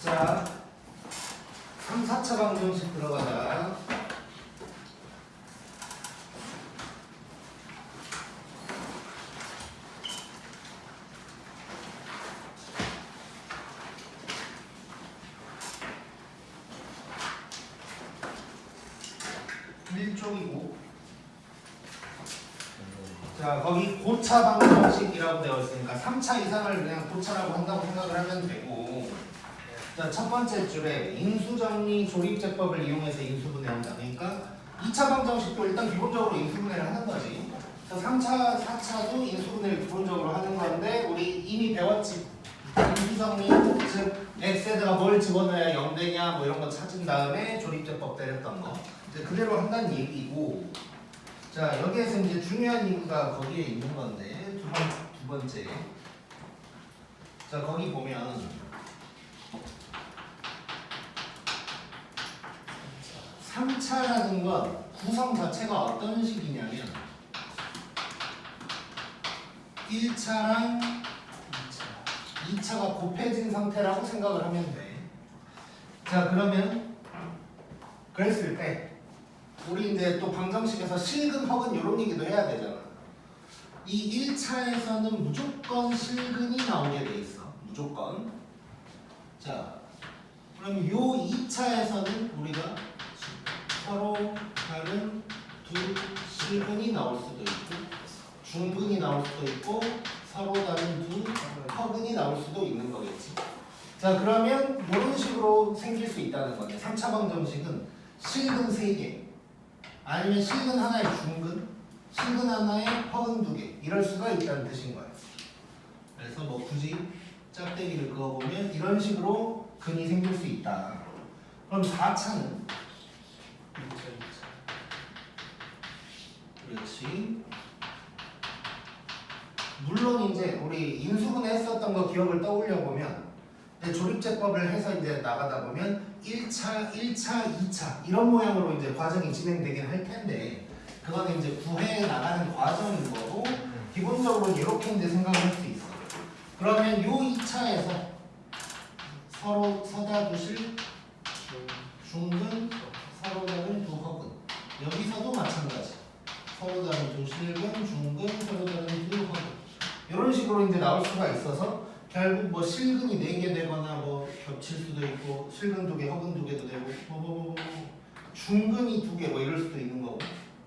자, 3, 4차 방정식 들어가자. 자, 거기 고차 방정식이라고 되어 있으니까 3차 이상을 그냥 고차라고 한다고 생각을 하면 되고, 자, 첫 번째 줄에 인수정리 조립제법을 이용해서 인수분해한다. 그러니까 2차 방정식도 일단 기본적으로 인수분해를 하는 거지. 그래서 3차, 4차도 인수분해를 기본적으로 하는 건데, 우리 이미 배웠지. 인수정리, 즉 x에다가 뭘 집어넣어야 0되냐 뭐 이런 거 찾은 다음에 조립제법 때렸던 거 이제 그대로 한다는 얘기고, 자, 여기에서 이제 중요한 얘기가 거기에 있는 건데, 두 번째. 자, 거기 보면 3차라는 건 구성 자체가 어떤 식이냐면 1차랑 2차가 곱해진 상태라고 생각을 하면 돼. 자, 그러면 그랬을 때 우리 이제 또 방정식에서 실근, 허근 이런 얘기도 해야 되잖아. 이 1차에서는 무조건 실근이 나오게 돼 있어. 무조건. 자, 그럼 요 2차에서는 우리가 서로 다른 두 실근이 나올 수도 있고, 중근이 나올 수도 있고, 서로 다른 두 허근이 나올 수도 있는 거겠지. 자, 그러면 이런 식으로 생길 수 있다는 거네. 3차 방정식은 실근 3개, 아니면 실근 하나에 중근, 실근 하나에 허근 2개, 이럴 수가 있다는 뜻인 거예요. 그래서 뭐 굳이 짝대기를 그어보면 이런 식으로 근이 생길 수 있다. 그럼 4차는? 그렇지. 물론 이제 우리 인수분해 했었던 거 기억을 떠올려 보면, 조립제법을 해서 이제 나가다 보면 1차, 2차 이런 모양으로 이제 과정이 진행되긴 할 텐데, 그거는 이제 구해에 나가는 과정인 거고, 기본적으로 이렇게 이제 생각을 할 수 있어. 그러면 요 2차에서 서로 서다 두실 중근, 서로 다른 두 허근, 여기서도 마찬가지. 서로 다른 두 실근, 중근, 서로 다른 두 허근, 이런 식으로 이제 나올 수가 있어서 결국 뭐 실근이 4개 되거나 뭐 겹칠 수도 있고, 실근 2개, 허근 2개도 되고, 중근이 2개 뭐 이럴 수도 있는 거고,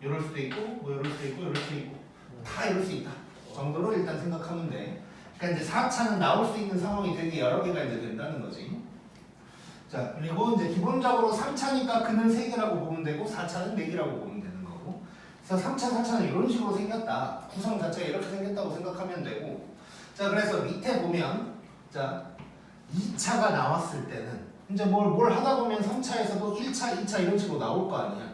이럴 수도 있고, 뭐 이럴 수도 있고, 이럴 수도 있고, 다 이럴 수 있다 정도로 일단 생각하면 돼. 그러니까 이제 4차는 나올 수 있는 상황이 되게 여러 개가 이제 된다는 거지. 자, 그리고 이제 기본적으로 3차니까 그는 3개라고 보면 되고, 4차는 4개라고 보면 되는 거고. 그래서 3차, 4차는 이런 식으로 생겼다. 구성 자체가 이렇게 생겼다고 생각하면 되고. 자, 그래서 밑에 보면, 자, 2차가 나왔을 때는 이제 뭘 하다 보면 3차에서도 1차, 2차 이런 식으로 나올 거 아니야.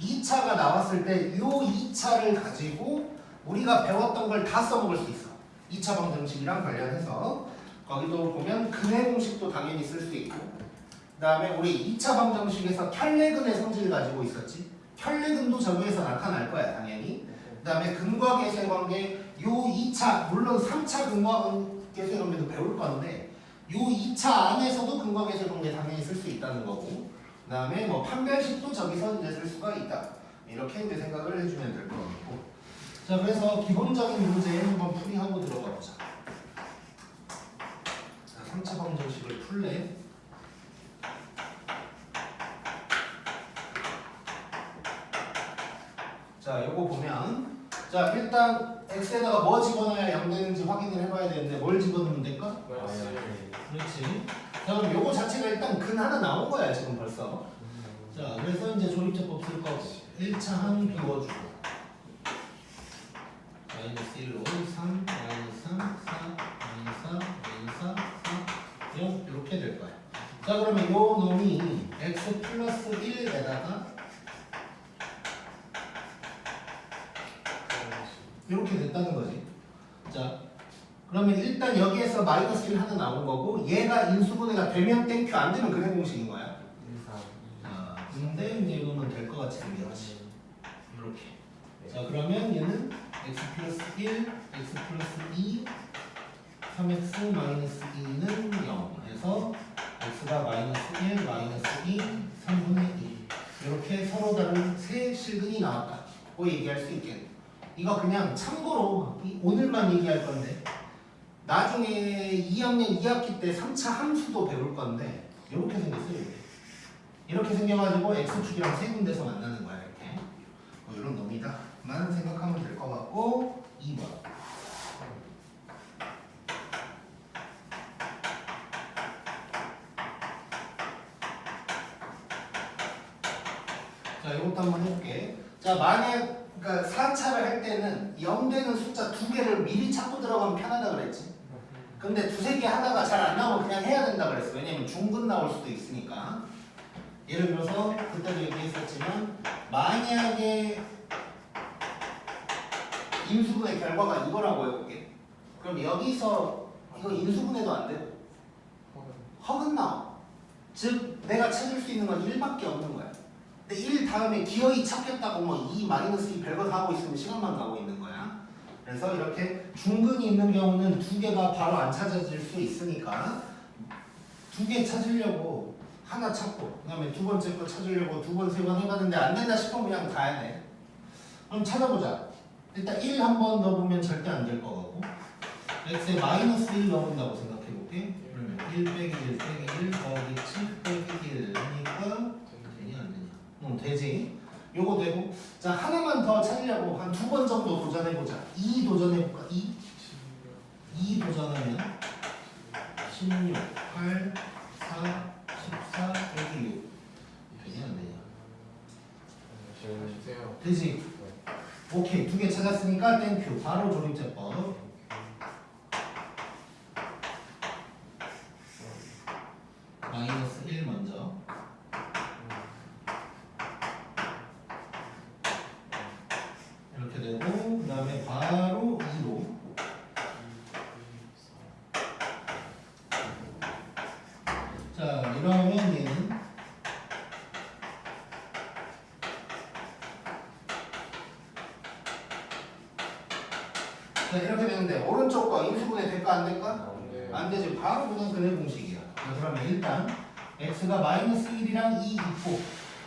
2차가 나왔을 때 요 2차를 가지고 우리가 배웠던 걸 다 써먹을 수 있어. 2차 방정식이랑 관련해서 거기도 보면 근의 공식도 당연히 쓸 수 있고, 그 다음에 우리 2차 방정식에서 켤레근의 성질을 가지고 있었지. 켤레근도 저기에서 나타날 거야 당연히. 그 다음에 근과 계수의 관계, 요 2차, 물론 3차 근과 계수의 관계도 배울 건데, 요 2차 안에서도 근과 계수의 관계 당연히 쓸 수 있다는 거고, 그 다음에 뭐 판별식도 저기서 이제 쓸 수가 있다. 이렇게 이제 생각을 해주면 될 것 같고. 자, 그래서 기본적인 문제 한번 풀이하고 들어가 보자. 자, 3차 방정식을 풀래. 자, 요거 보면, 자, 일단 x에다가 뭐 집어넣어야 0 되는지 확인을 해봐야 되는데, 뭘 집어넣으면 될까? 그렇지. 자, 그럼 요거 자체가 일단 근 하나 나온 거야 지금 벌써. 자, 그래서 이제 조립제법 쓸 거고, 1차 한 비워주고, 마이너스 1로 3, 마이너스 3, 4, 마이너스 4, 마이너스 4, 4, 0 이렇게 될 거야. 자, 그러면 요 놈이 x 플러스 1에다가 이렇게 됐다는 거지. 자, 그러면 일단 여기에서 마이너스 1 하나 나온 거고, 얘가 인수분해가 되면 땡큐, 안 되면 근의 공식인 거야. 근데 이제 이거는 될 것 같이 생겼지. 이렇게. 자, 그러면 얘는 x 플러스 1, x 플러스 2, 3x 마이너스 2는 0 해서 x가 마이너스 1, 마이너스 2, 3분의 2 이렇게 서로 다른 세 실근이 나왔다고 얘기할 수 있겠네. 이거 그냥 참고로 오늘만 얘기할 건데 나중에 2학년 2학기 때 3차 함수도 배울 건데 이렇게 생겼어요. 이렇게 생겨가지고 x축이랑 세 군데서 만나는 거야. 이렇게 뭐 이런 놈이다만 생각하면 될 것 같고 2번 자 이것도 한번 해볼게. 자 만약 그러니까 4차를 할 때는 0되는 숫자 2개를 미리 찾고 들어가면 편하다 그랬지. 근데 두세 개 하다가 잘 안 나오면 그냥 해야 된다 그랬어. 왜냐면 중근 나올 수도 있으니까. 예를 들어서 그때도 얘기했었지만 만약에 인수분해 결과가 이거라고 해볼게. 그럼 여기서 이거 인수분해도 안 되고 허근 나와. 즉 내가 찾을 수 있는 건 1밖에 없는 거야. 근데 1 다음에 기어이 찾겠다고 뭐 2, 마이너스 2 별거 다 하고 있으면 시간만 가고 있는 거야. 그래서 이렇게 중근이 있는 경우는 두 개가 바로 안 찾아질 수 있으니까 두 개 찾으려고 하나 찾고 그 다음에 두 번째 거 찾으려고 두 번, 세 번 해봤는데 안 된다 싶으면 그냥 가야 돼. 그럼 찾아보자. 일단 1 한 번 넣어보면 절대 안 될 거고 x에 마이너스 1 넣어본다고 생각해볼게. 그러면 1 빼기 1 빼기 1 더하기 7 빼기 1 하니까 되냐 안 되냐? 응 되지. 요거 되고 자 하나만 더 찾으려고 한 두 번 정도 도전해보자. 2 도전해볼까? 2 도전하면 16, 8, 4, 14 빼기 6 되냐 안 되냐? 되지? 오케이 두 개 찾았으니까 땡큐 바로 조립제법. 마이너스 1 먼저 이렇게 되고 그 다음에 바로 2로 자 이러면 얘는 자 이렇게 되는데 오른쪽 거 인수분해 될까 안 될까? 안 되지. 바로 그냥 근해 공식이야. 그러면 일단 x가 마이너스 1이랑 2 있고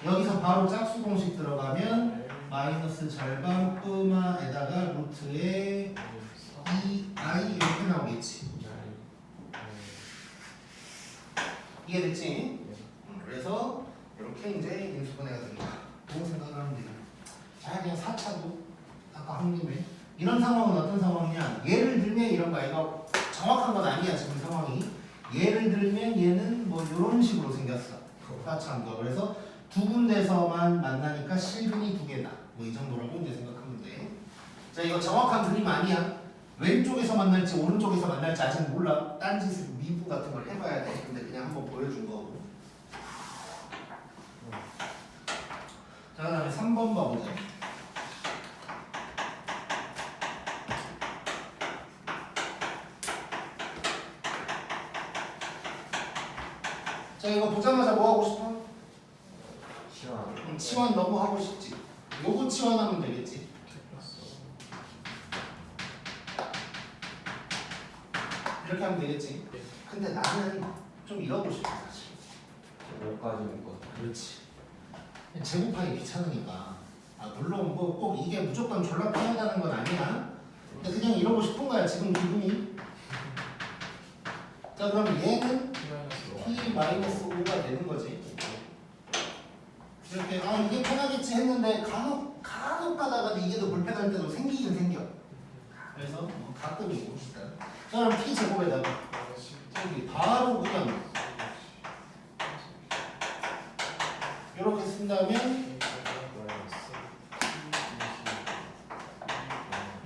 여기서 바로 짝수 공식 들어가면 마이너스 절반 끄마에다가 루트에 2i 이렇게 나오겠지. 이해됐지? 그래서 이렇게 이제 인수분해가 된다. 그런 생각을 하면 돼요. 자 그냥 4차도 아까 한 김에 이런 상황은 어떤 상황이냐? 예를 들면 이런 거야. 이거 정확한 건 아니야 지금 상황이. 예를 들면 얘는 뭐 이런 식으로 생겼어. 4차함도. 그래서 두 군데서만 만나니까 실근이 두 개다. 뭐 이 정도라고 이제 생각하면 돼. 자 이거 정확한 그림 아니야. 왼쪽에서 만날지 오른쪽에서 만날지 아직 몰라. 딴짓을 미분 같은 걸 해봐야 돼. 근데 그냥 한번 보여준 거고. 자 그 다음에 3번 봐보자. 자 이거 보자마자 뭐 하고 싶어? 치환. 치환 너무 하고 싶지. 요거 치환하면 되겠지. 이렇게 하면 되겠지. 근데 나는 좀 이러고 싶어 사실. 5까지 묶어. 그렇지. 제곱하기 귀찮으니까. 아 물론 뭐 꼭 이게 무조건 졸라 편하다는 건 아니야. 근데 그냥 이러고 싶은 거야 지금 기분이. 자 그럼 얘는 P-5가 되는 거지. 이렇게 아 이게 편하겠지 했는데 간혹 가다가 이게 더 불편할 때도 생기긴 생겨. 그래서 뭐 가끔이고 일단. 자 그럼 P 제곱에다가 여기 바로 그냥 이렇게 쓴다면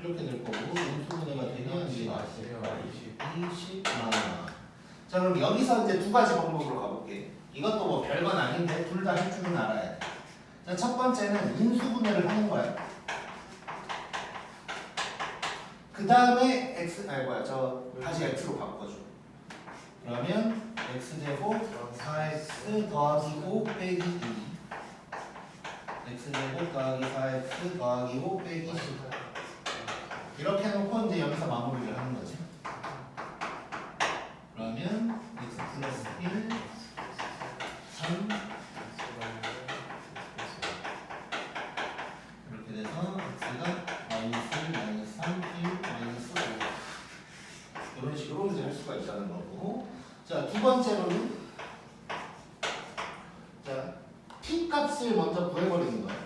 이렇게 될 거고 인수분해가 되면 이제 20만. 자 그럼 여기서 이제 두 가지 방법으로 가볼게. 이것도 뭐 별건 아닌데 둘 다 할 줄은 알아야 돼. 자 첫 번째는 인수분해를 하는 거야. 그 다음에 x 다시 x로 바꿔줘. 그러면 x제곱 4x 더하기 5 빼기 2 x제곱 더하기 4x 더하기 5 빼기 10 이렇게 해놓고 이제 여기서 마무리를 하는 거지. 그러면 x 플러스 1 낼 수가 있다는 거고. 자, 두 번째로는 자, t 값을 먼저 구해버리는 거예요.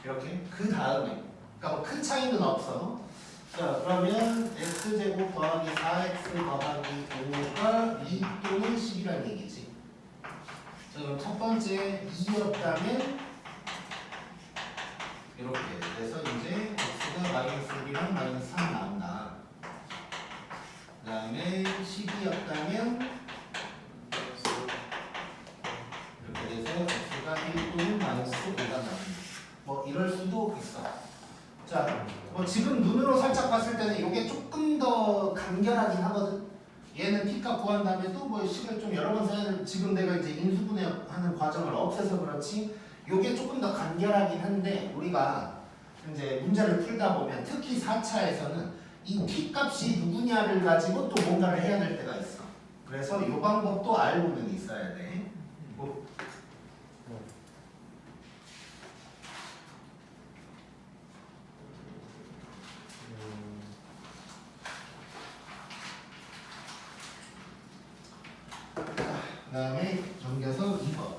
이렇게 그 다음에 그러니까 뭐 큰 차이는 없어. 자, 그러면 x제곱 더하기 4x 더하기 5가 2 또는 10이라는 얘기지. 자, 그럼 첫 번째 2였다면 이렇게 그래서 이제 x가 마이너스 1이랑 마이너스 3 나온다. 그 다음에 12였다면 이렇게 돼서 x가 1 또는 마이너스 5가 나온다. 뭐 이럴 수도 있어. 자, 뭐 지금 눈으로 살짝 봤을 때는 이게 조금 더 간결하긴 하거든. 얘는 t값 구한 다음에 또 뭐 식을 좀 여러 번 써야 돼. 지금 내가 이제 인수분해하는 과정을 없애서 그렇지. 이게 조금 더 간결하긴 한데 우리가 이제 문제를 풀다 보면 특히 4차에서는 이 t값이 누구냐를 가지고 또 뭔가를 해야 될 때가 있어. 그래서 이 방법도 알고는 있어야 돼. 뭐 그 다음에 넘겨서 2번.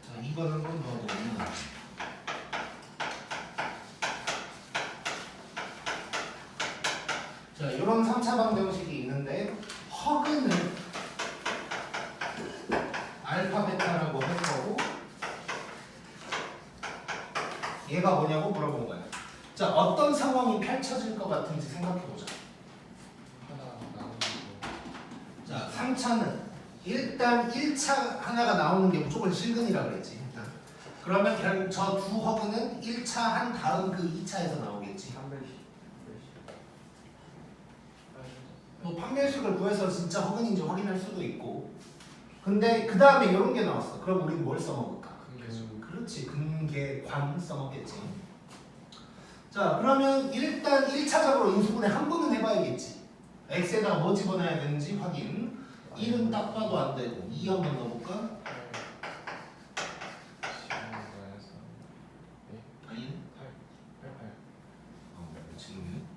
자, 2번 한 번 더 넣으면 자, 이런 3차 방정식이 있는데 허근은 알파 베타라고 할 거고 얘가 뭐냐고 물어본 거야. 자, 어떤 상황이 펼쳐질 것 같은지 생각해 보자. 자, 3차는 일단 1차 하나가 나오는 게 무조건 실근이라 그랬지. 일단. 그러면 결국 저 두 허근은 1차 한 다음 그 2차에서 나오겠지. 뭐 판별식을 구해서 진짜 허근인지 확인할 수도 있고. 근데 그 다음에 이런 게 나왔어. 그럼 우리는 뭘 써먹을까? 그렇지. 근계관 써먹겠지. 자, 그러면 일단 1차적으로 인수분해 한 번은 해봐야겠지. x에다가 뭐 집어넣어야 되는지 확인. 1은 딱 봐도 안 되고 2 한번 넣어볼까? 아니? 지금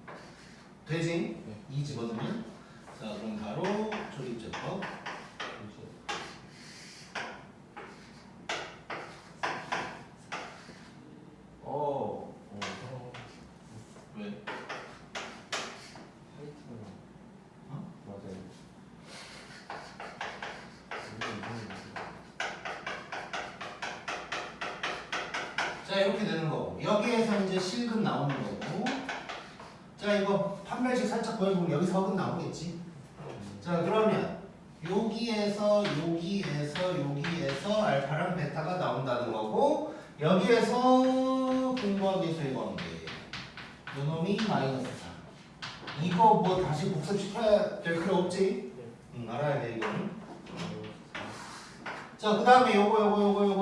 되지? 2 집어넣으면? 자, 그럼 바로 조립제법. 왜? 맞아요. 자, 이렇게 되는 거고 여기에서 이제 실금 나오는 거고. 자, 이거 판별식 살짝 보여보면 여기서 허근 나오겠지. 자, 그러면 여기에서 알파랑 베타가 나온다는 거고 여기에서 분모하기수의 관계 요놈이 마이너스 4. 이거 뭐 다시 복습시켜야 될 필요 없지? 응, 알아야 돼 이거는. 자, 그 다음에 요거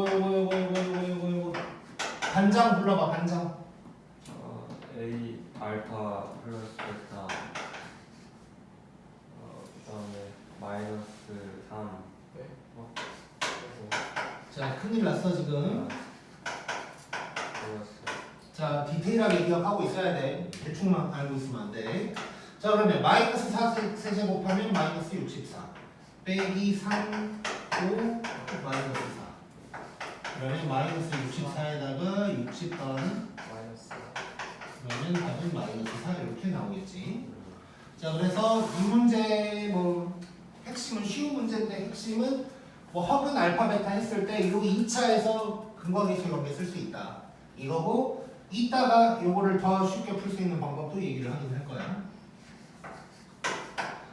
반장 불러봐. 반장. A 알파 플러스 베타 그다음에 마이너스 3 자, 큰일 났어 지금. 플러스 자, 디테일하게 기억하고 있어야 돼. 대충만 알고 있으면 안 돼. 자, 그러면 마이너스 4 세제곱하면 마이너스 64 빼기 3 5 마이너스 4. 그러면 마이너스 64에다가 60 더하는 마이너스 그러면 답은 마이너스 4 이렇게 나오겠지. 자, 그래서 이 문제 뭐 핵심은 쉬운 문제인데 핵심은 뭐 허근 알파 베타 했을 때 이거 2차에서 근거계수 관계 쓸 수 있다 이거고, 이따가 요거를 더 쉽게 풀 수 있는 방법도 얘기를 하긴 할 거야.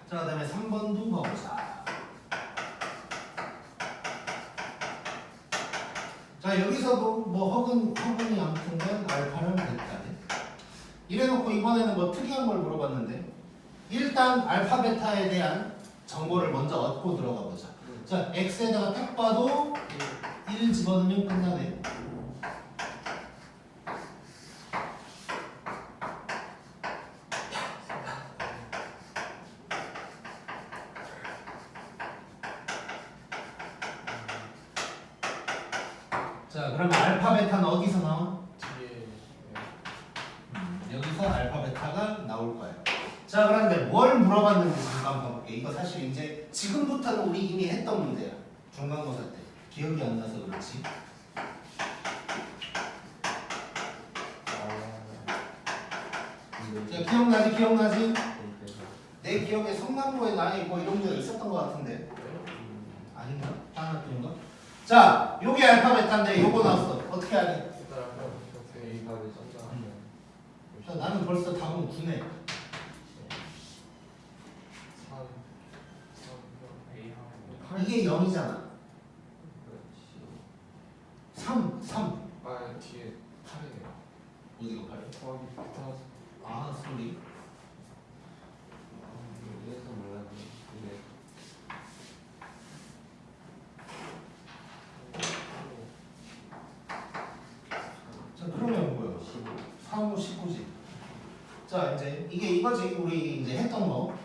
자, 그다음에 3번도 봐보자. 자, 여기서도 뭐 허근이 아무튼간 알파를 베타네. 이래놓고 이번에는 뭐 특이한 걸 물어봤는데 일단 알파 베타에 대한 정보를 먼저 얻고 들어가 보자. 자, x에다가 딱 봐도 1 집어넣으면 끝나네. 자, 그러면 알파 베타는 어디서 나와? 뒤에 여기서 알파 베타가 나올 거예요. 자, 그런데 뭘 물어봤는지 잠깐 봐볼게. 이거 사실 이제 지금부터는 우리 이미 했던 문제야. 중간고사 때. 기억이 안 나서 그렇지. 자, 기억나지? 기억나지? 내 기억에 성남고에 나이 뭐 이런 문제가 있었던 것 같은데. 아닌가? 하나 둘인가? 자, 요게 알파 베타인데 요거 나왔어. 어떻게 하냐? 자, 나는 벌써 답은 9네. 이게 0이잖아. 3. 아 뒤에 8이네요. 어디가 8? 더하기 베타. 아, 소리. 위에서 몰랐네. 이게 자, 그러면 뭐야? 3, 5, 19지. 자, 이제 이게 이거지. 우리 이제 했던 거.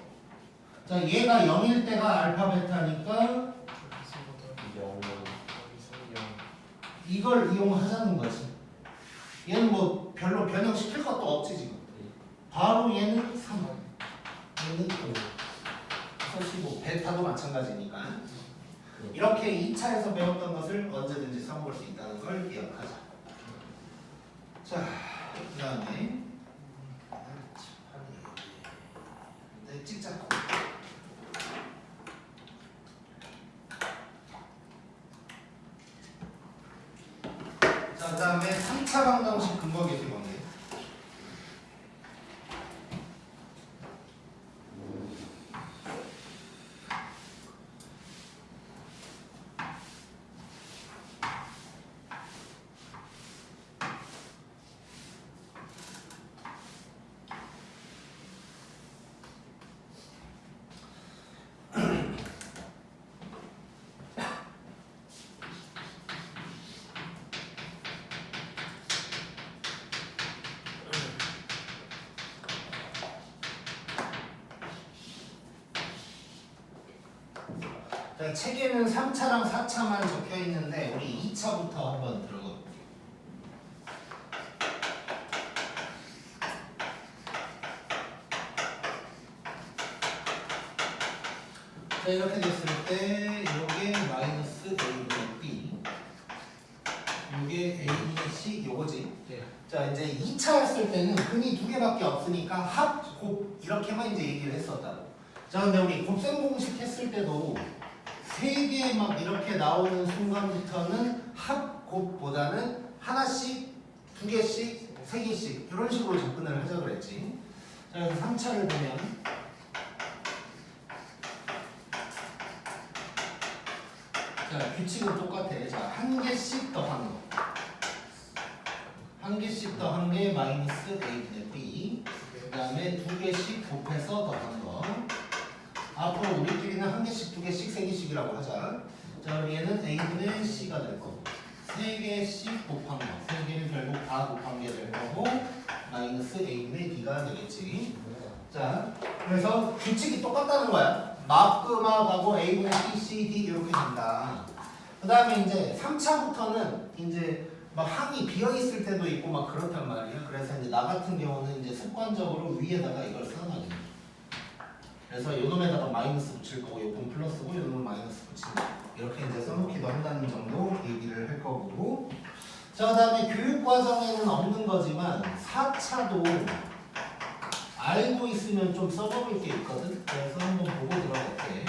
자, 얘가 0일 때가 알파 베타니까 이걸 이용하자는 거지. 얘는 뭐 별로 변형시킬 것도 없지 지금. 바로 얘는 3, 얘는 5, 15. 베타도 마찬가지니까. 이렇게 2차에서 배웠던 것을 언제든지 써먹을 수 있다는 걸 기억하자. 자, 그 다음에 네, 찍자고. 자, 그 다음에 3차 방정식 근거 계수 관계. 자, 책에는 3차랑 4차만 적혀 있는데 우리 2차부터 한번 들어가 볼게요. 자, 이렇게 됐을 때 요게 마이너스 A분의 B, 요게 A분의 C, 요거지. 자, 이제 2차 했을 때는 근이 두 개밖에 없으니까 합, 곱 이렇게만 이제 얘기를 했었다고. 자, 근데 우리 곱셈 공식 했을 때도 세 개 막 이렇게 나오는 순간부터는 합, 곱보다는 하나씩, 두 개씩, 세 개씩 이런 식으로 접근을 하자 그랬지. 자, 그래서 3차를 보면 자, 규칙은 똑같아. 자, 한 개씩 더한 거. 한 개씩 더한 게 마이너스 A분의 B. 그 다음에 두 개씩 곱해서 더한 거. 앞으로 우리끼리는 한 개씩, 두 개씩, 세 개씩이라고 하자. 자, 그럼 얘는 A분의 C가 될 거고. 세 개씩 곱한 거. 세 개를 결국 다 곱한 게 될 거고. 마이너스 A분의 B가 되겠지. 자, 그래서 규칙이 똑같다는 거야. 마그마하고 A분의 B, C, D 이렇게 된다. 그 다음에 이제 3차부터는 이제 막 항이 비어 있을 때도 있고 막 그렇단 말이야. 그래서 이제 나 같은 경우는 이제 습관적으로 위에다가 이걸 써놔요. 그래서 요놈에다가 마이너스 붙일 거고 요건 플러스고 요놈은 마이너스 붙인다. 이렇게 이제 써놓기도 한다는 정도 얘기를 할 거고. 자, 그 다음에 교육과정에는 없는 거지만 4차도 알고 있으면 좀 써먹을 게 있거든. 그래서 한번 보고 들어갈게.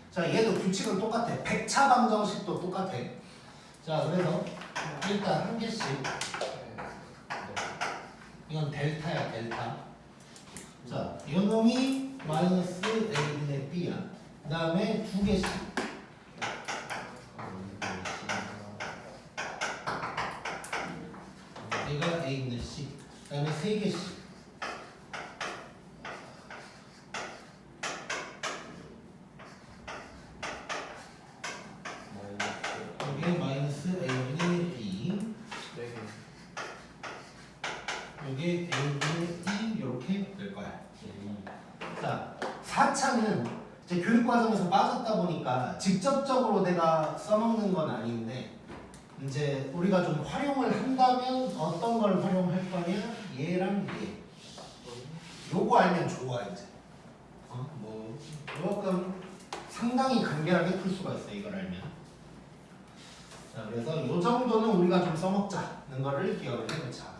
자, 얘도 규칙은 똑같아. 100차 방정식도 똑같아. 자, 그래서 일단 한 개씩. 이건 델타야, 델타. 자, 요놈이 마이너스 A분의 B야. 그 다음에 두 개씩. 얘가 A분의 C. 그다음에 3개씩. 여기에 마이너스 a분의 b. 네 개. 여기에 a분의 e 이렇게 될 거야. 자, 4차는 이제 교육 과정에서 빠졌다 보니까 직접적으로 내가 써먹는 건 아닌데 이제 우리가 좀 활용을 한다면 어떤 걸 활용할 거냐? 얘랑 얘. 요거 알면 좋아 이제. 뭐 조금 상당히 간결하게 풀 수가 있어 이걸 알면. 자, 그래서 요 정도는 우리가 좀 써먹자는 거를 기억을 해놓자.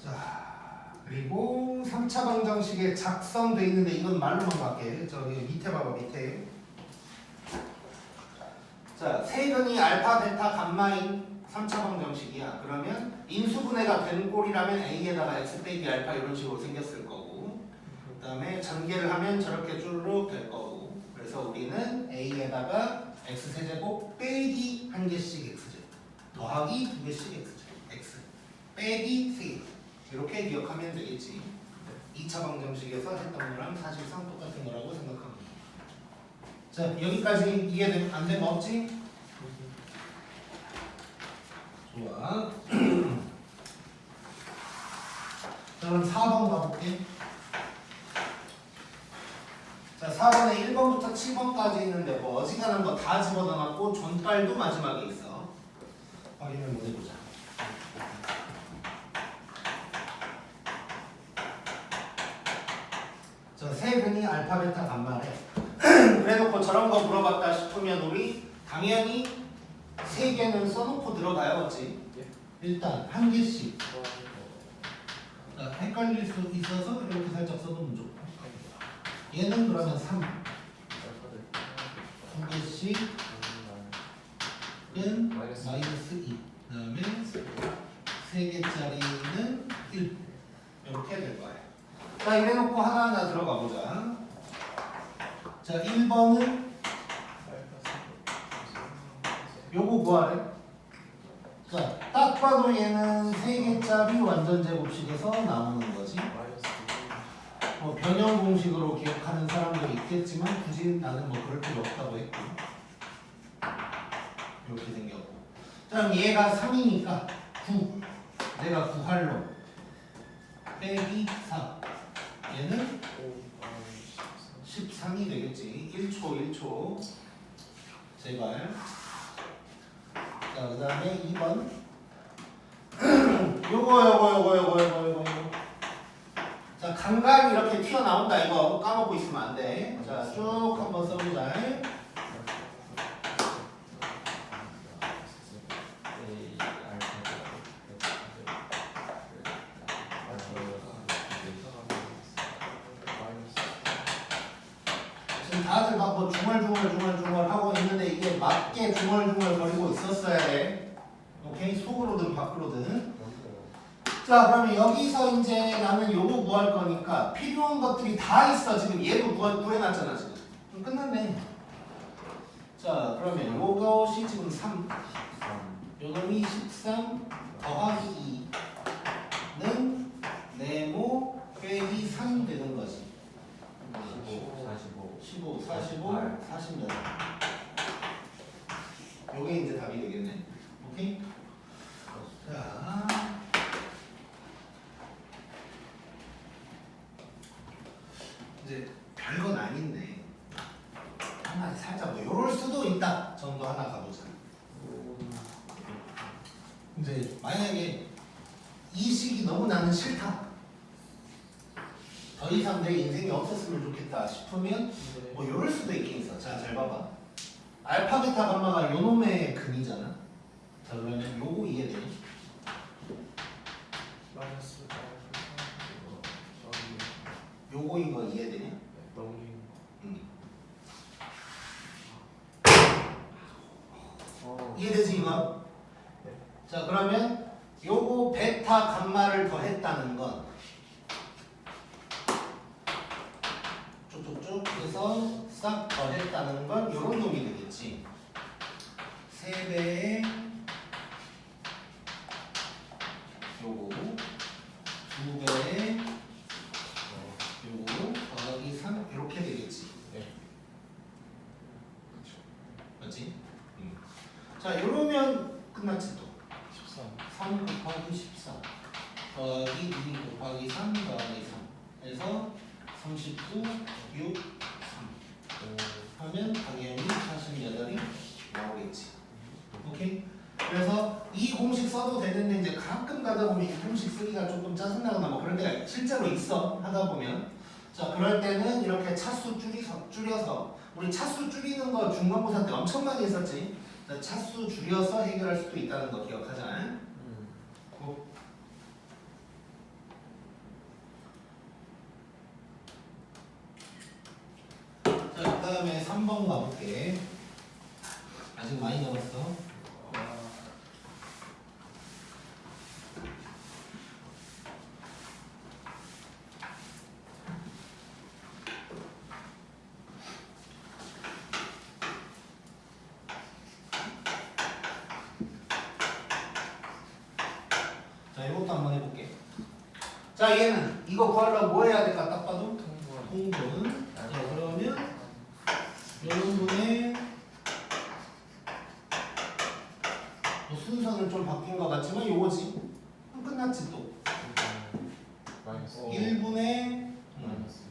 자, 그리고 3차 방정식에 작성돼 있는데 이건 말로만 갈게. 저기 밑에 봐봐 밑에. 자, 세근이 알파, 베타, 감마인 3차 방정식이야. 그러면 인수분해가 된 꼴이라면 a에다가 x 빼기 알파 이런 식으로 생겼을 거고, 그 다음에 전개를 하면 저렇게 쭈르륵 될 거고. 그래서 우리는 a에다가 x 세제곱 빼기 한 개씩 x제곱 더하기 두 개씩 x제곱 x 빼기 3개 이렇게 기억하면 되겠지. 2차 방정식에서 했던 거랑 사실상 똑같은 거라고 생각합니다. 자, 여기까지 이해되면 안 되면 없지? 좋아. 자, 그럼 4번 가볼게. 자, 4번에 1번부터 7번까지 있는데 뭐 어지간한 거 다 집어넣어놨고 존발도 마지막에 있어. 확인을 한번 해보자. 자, 세근이 알파, 베타, 감마래. 그래놓고 저런 거 물어봤다 싶으면 우리 당연히 3개는 써놓고 들어가야겠지. 일단 한 개씩. 자, 헷갈릴 수 있어서 이렇게 살짝 써놓으면 좋고. 얘는 그러면 3. 한 개씩 은 마이너스 2. 그 다음에 3개짜리는 1. 이렇게 될 거야. 자, 이래놓고 하나하나 들어가 보자. 자, 1번은 요거 구하래. 자, 딱 봐도 얘는 3개짜리 완전 제곱식에서 나오는 거지. 뭐 변형 공식으로 기억하는 사람도 있겠지만 굳이 나는 뭐 그럴 필요 없다고 했고. 이렇게 생겼고. 자, 그럼 얘가 3이니까 9. 내가 구할 놈 빼기 4. 얘는 13이 되겠지. 1초 제발. 자, 그 다음에 2번 요거 자, 간간히 이렇게 튀어나온다. 이거 까먹고 있으면 안 돼. 자, 쭉 한번 써보자. 지금 다들 막 뭐 중얼중얼 하고 있는데 이게 맞게 중얼중얼 거리고 있었어야 돼. 오케이? 속으로든 밖으로든. 자, 그러면 여기서 이제 나는 요거 구할 거니까 필요한 것들이 다 있어. 지금 얘도 구해놨잖아 지금. 그럼 끝났네. 자, 그러면 요것이 지금 3. 요놈이 13 더하기 2는 네모 빼기 3 되는 거지. 15, 45, 40몇. 요게 이제 답이 되겠네. 오케이? 자, 이제 별건 아닌데 하나 살짝 뭐 요럴 수도 있다 정도 하나 가보자. 이제 만약에 이 식이 너무 나는 싫다, 더 이상 내 인생이 없었으면 좋겠다 싶으면 뭐 요럴 수도 있긴 있어. 자, 잘 봐봐. 알파, 베타, 감마가 요놈의 근이잖아. 자, 그러면 요거 이해되니? 요거인 거 이해되냐? 이해되지 이거? 자, 그러면 요거 베타 감마를 더했다는 건 쭉쭉쭉 해서 싹 더했다는 건 요런 놈이 되겠지. 3배의 요거 2배에 요거 더하기 3 이렇게 되겠지. 네. 그렇죠. 맞지? 자, 이러면 끝났지 또. 13. 3 곱하기 14 더하기 2 곱하기 3 더하기 3 해서 39, 6, 3 하면 당연히 48이 나오겠지. 오케이? 그래서 이 공식 써도 되는데 이제 가끔 가다 보면 이 공식 쓰기가 조금 짜증나거나 뭐 그런 데가 실제로 있어 하다 보면 자 그럴 때는 이렇게 차수 줄여서 우리 차수 줄이는 거 중간고사 때 엄청 많이 했었지. 자, 차수 줄여서 해결할 수도 있다는 거 기억하자. 고. 자, 그 다음에 3번 가볼게. 아직 많이 남았어. 자, 이것도 한번 해볼게. 자, 얘는 이거 구하려고 뭐 해야 될까? 딱 봐도 통분. 자, 그러면 여러분의 뭐 순서는 좀 바뀐 것 같지만 요거지. 그럼 끝났지 또. 마이너스. 1분의 마이너스.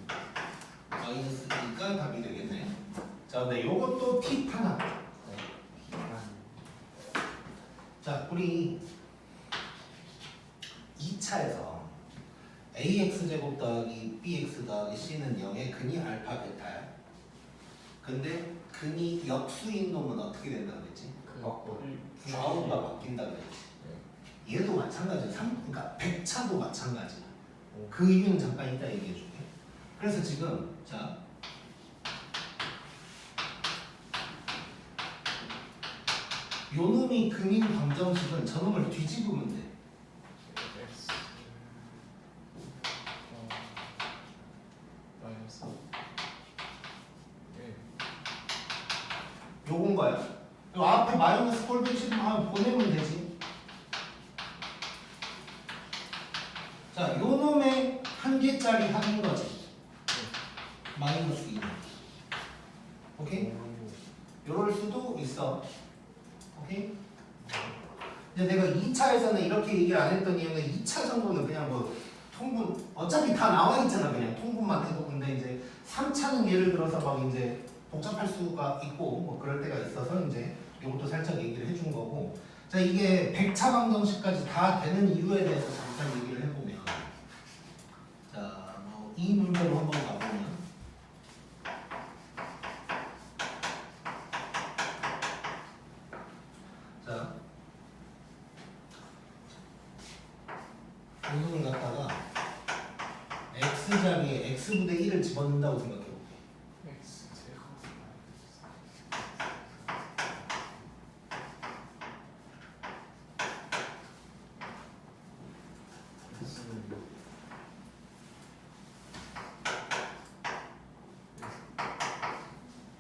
마이너스니까 답이 되겠네. 자, 근데 요것도 팁 하나. 자, 우리 2차에서 ax제곱 더하기 bx 더하기 c는 0의 근이 알파 베타야. 근데 근이 역수인 놈은 어떻게 된다고 그랬지? 좌우가 바뀐다고 그랬지. 얘도 마찬가지야. 그러니까 백차도 마찬가지야. 그 이유는 잠깐 이따 얘기해 줄게. 그래서 지금 자 요놈이 근인 방정식은 저놈을 뒤집으면 돼. X. 마이너스. 예. 요건 거야. 요 앞에 마이너스 꼴뱅이 하면 보내면 되지. 자, 요 놈의 한 개짜리 하는 거지. 마이너스 2. 오케이? 요럴 수도 있어. 오케이? 근데 내가 2차에서는 이렇게 얘기를 안 했던 이유는 2차 정도는 그냥 뭐 통분 어차피 다 나와 있잖아. 그냥 통분만 해도. 근데 이제 3차는 예를 들어서 막 이제 복잡할 수가 있고 뭐 그럴 때가 있어서 이제 이것도 살짝 얘기를 해준 거고. 자, 이게 100차 방정식까지 다 되는 이유에 대해서 잠깐 얘기를 해보면 자, 뭐 이 문제로 한번 가보면 자 오늘 갖다가 x자리에 x분의 1을 집어넣는다고 생각해볼게. X 제곱.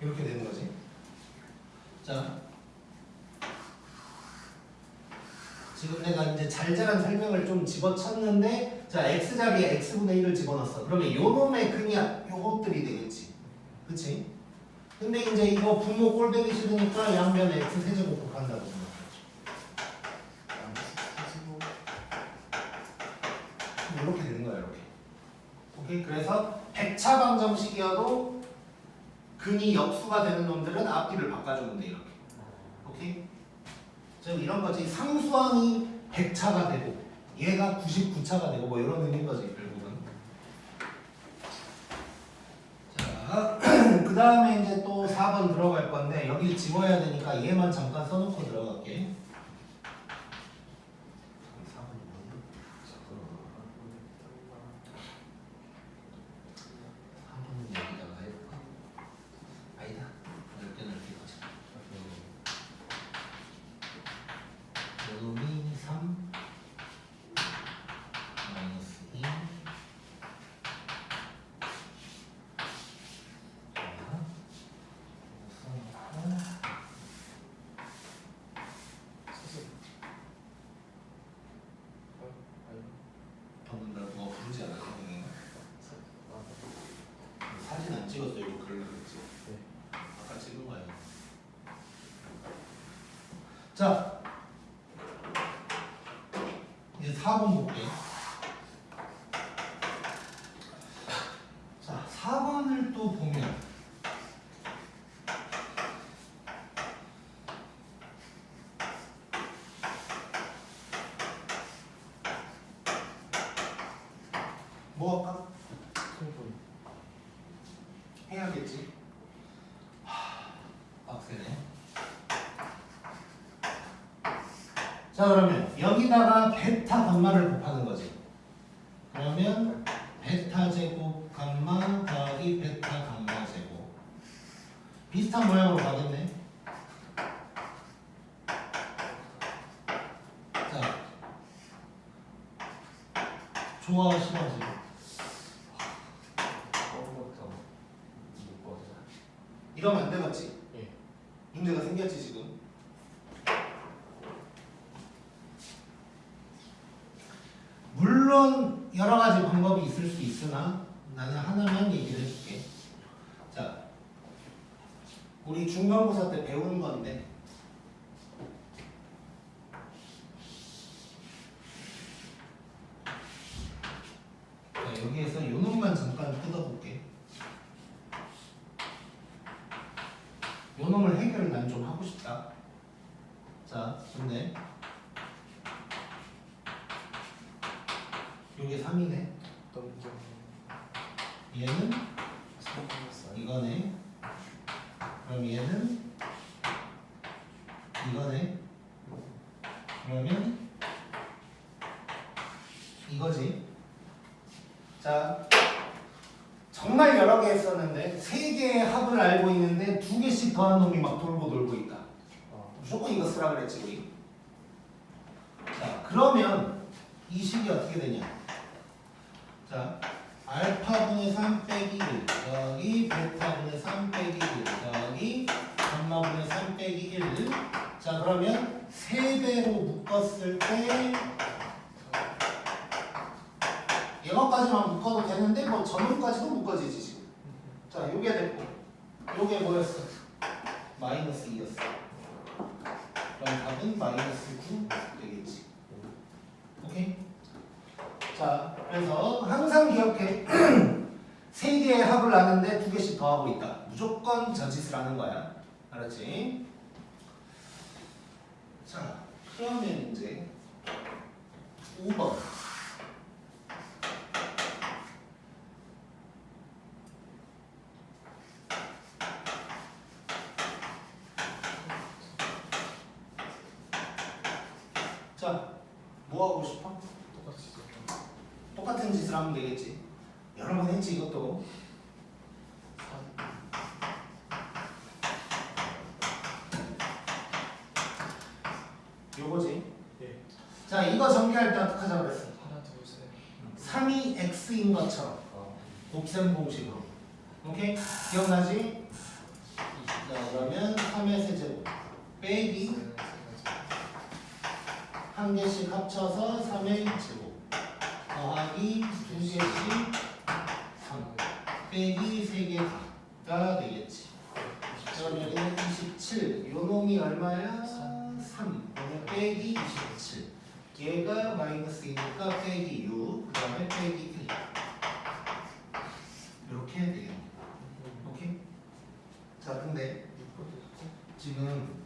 이렇게 되는 거지. 자, 지금 내가 이제 잘잘한 설명을 좀 집어쳤는데, 자, x자리에 x분의 1을 집어넣었어. 그러면 요 놈의 근이 요것들이 되겠지. 그치? 근데 이제 이거 분모 꼴보기 싫으니까 양변에 x 세제곱 곱한다고 생각하죠. 이렇게 되는 거야, 이렇게. 오케이? 그래서 100차 방정식이어도 근이 역수가 되는 놈들은 앞뒤를 바꿔주면 돼, 이렇게. 오케이? 즉 이런 거지. 상수항이 100차가 되고 얘가 99차가 되고 뭐 이런 의미인 거지, 결국은. 자, 그 다음에 이제 또 4번 들어갈 건데 여기 지워야 되니까 얘만 잠깐 써놓고 들어갈게. 4번이 뭐냐? 4번은 여기다가 해볼까? 아니다. 넓게 가자. 요놈이 3 마이너스 2 수습. 찍었어. 이거 그러려고 했지. 네. 아까 찍은 거야. 자, 이제 4번 볼게. 자, 4번을 또 보면 뭐 할까? 충분. 해야겠지. 빡세네. 자, 그러면 여기다가 베타 감마를 곱하는 거지. 그러면 베타 제곱 감마 더하기 베타 감마 제곱. 비슷한 모양으로 가겠네. 자, 좋아, 싫어지. 처음부터 묶어서 이러면 안 되겠지. 예. 문제가 생겼지 지금. 물론 여러 가지 방법이 있을 수 있으나 나는 하나만 얘기를 해줄게. 자, 우리 중간고사 때 배운 건데 자, 여기에서 요 놈만 잠깐 뜯어볼게. 요 놈을 해결을 난 좀 하고 싶다. 자, 근데 요게 3이네. 넘겨. 얘는 3번 이거네. 그럼 얘는 이거네. 그러면 이거지. 자, 정말 여러 개 했었는데 3개의 합을 알고 있는데 2개씩 더한 놈이 막 돌고 있다. 무조건 이거 쓰라 그랬지 우리. 자, 그러면 이 식이 어떻게 되냐? 자, 알파분의 3 빼기 1 더하기 베타분의 3 빼기 1 더하기 감마분의 3 빼기 1. 자, 그러면 3배로 묶었을 때 이거까지만 묶어도 되는데 뭐 전원까지도 묶어지지 지금. 자, 요게 됐고 요게 뭐였어? 마이너스 2였어. 그럼 답은 마이너스 9 되겠지. 오케이? 자, 그래서 항상 기억해. 3개의 합을 나는데 2개씩 더하고 있다. 무조건 저 짓을 하는 거야. 알았지? 자, 그러면 이제 5번. 자, 뭐 하고 싶어? 똑같이 똑같은 짓을 하면 되겠지. 여러 번 했지 이것도. 3. 요거지. 예. 자, 이거 전개할 때 어떻게 하자 그랬어? 하나 둘 셋. 3이 x인 것처럼 곱셈 공식으로. 오케이? 기억나지? 자, 그러면 3의 세제곱 빼기 한 개씩 합쳐서 3의 제곱 더하기 2개씩 3 빼기 3개가 되겠지. 그러면 27. 요 놈이 얼마야? 3. 그러면 빼기 27. 얘가 마이너스이니까 빼기 6. 그 다음에 빼기 1. 이렇게 해야 되겠네. 오케이? 자, 근데 지금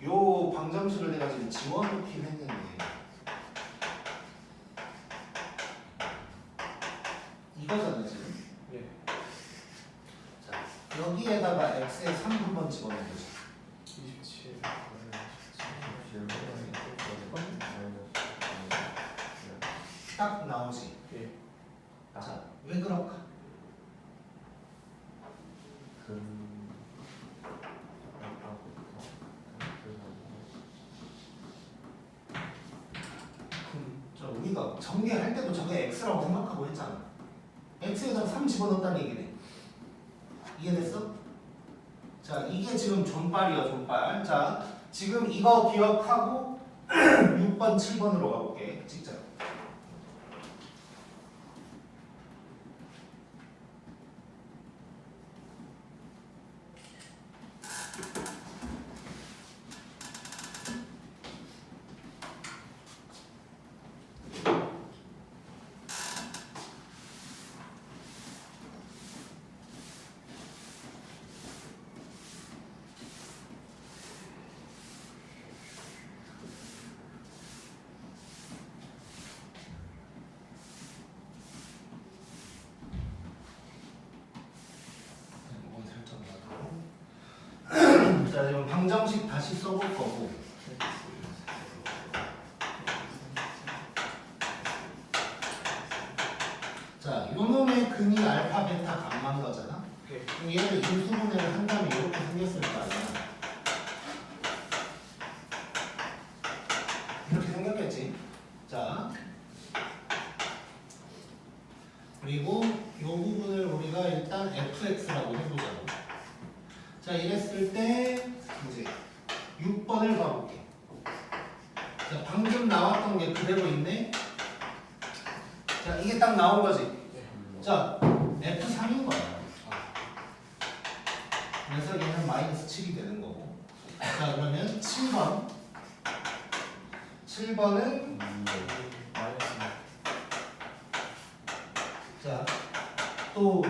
요 방정식을 내가 지금 지워놓긴 했는데 이거잖아 지금. 예. 자, 여기에다가 x에 3 한번 집어넣는 거지. 27. 딱 나오지. 예. 자, 왜 그럴까? 자, 우리가 전개할 때도 저게 x라고 생각하고 했잖아. x에다 3 집어넣었다는 얘기네. 이해됐어? 자, 이게 지금 존빨이야, 존빨. 자, 지금 이거 기억하고 6번, 7번으로 가볼게. 찍자. 지금 방정식 다시 써볼 거고. 자, 요 놈의 근이 알파, 베타, 감마인 거잖아. 네. 그럼 얘를 인수분해를 한다면 이렇게 생겼을 거 아니야. 이렇게 생겼겠지. 자, 그리고 이 부분을 우리가 일단 fx라고 해보자고. 자, 이랬을 때 이제 6번을 봐볼게. 자, 방금 나왔던 게 그대로 있네. 자, 이게 딱 나온 거지. 자, f3인 거야. 그래서 얘는 마이너스 7이 되는 거고. 자, 그러면 7번. 7번은 자, 또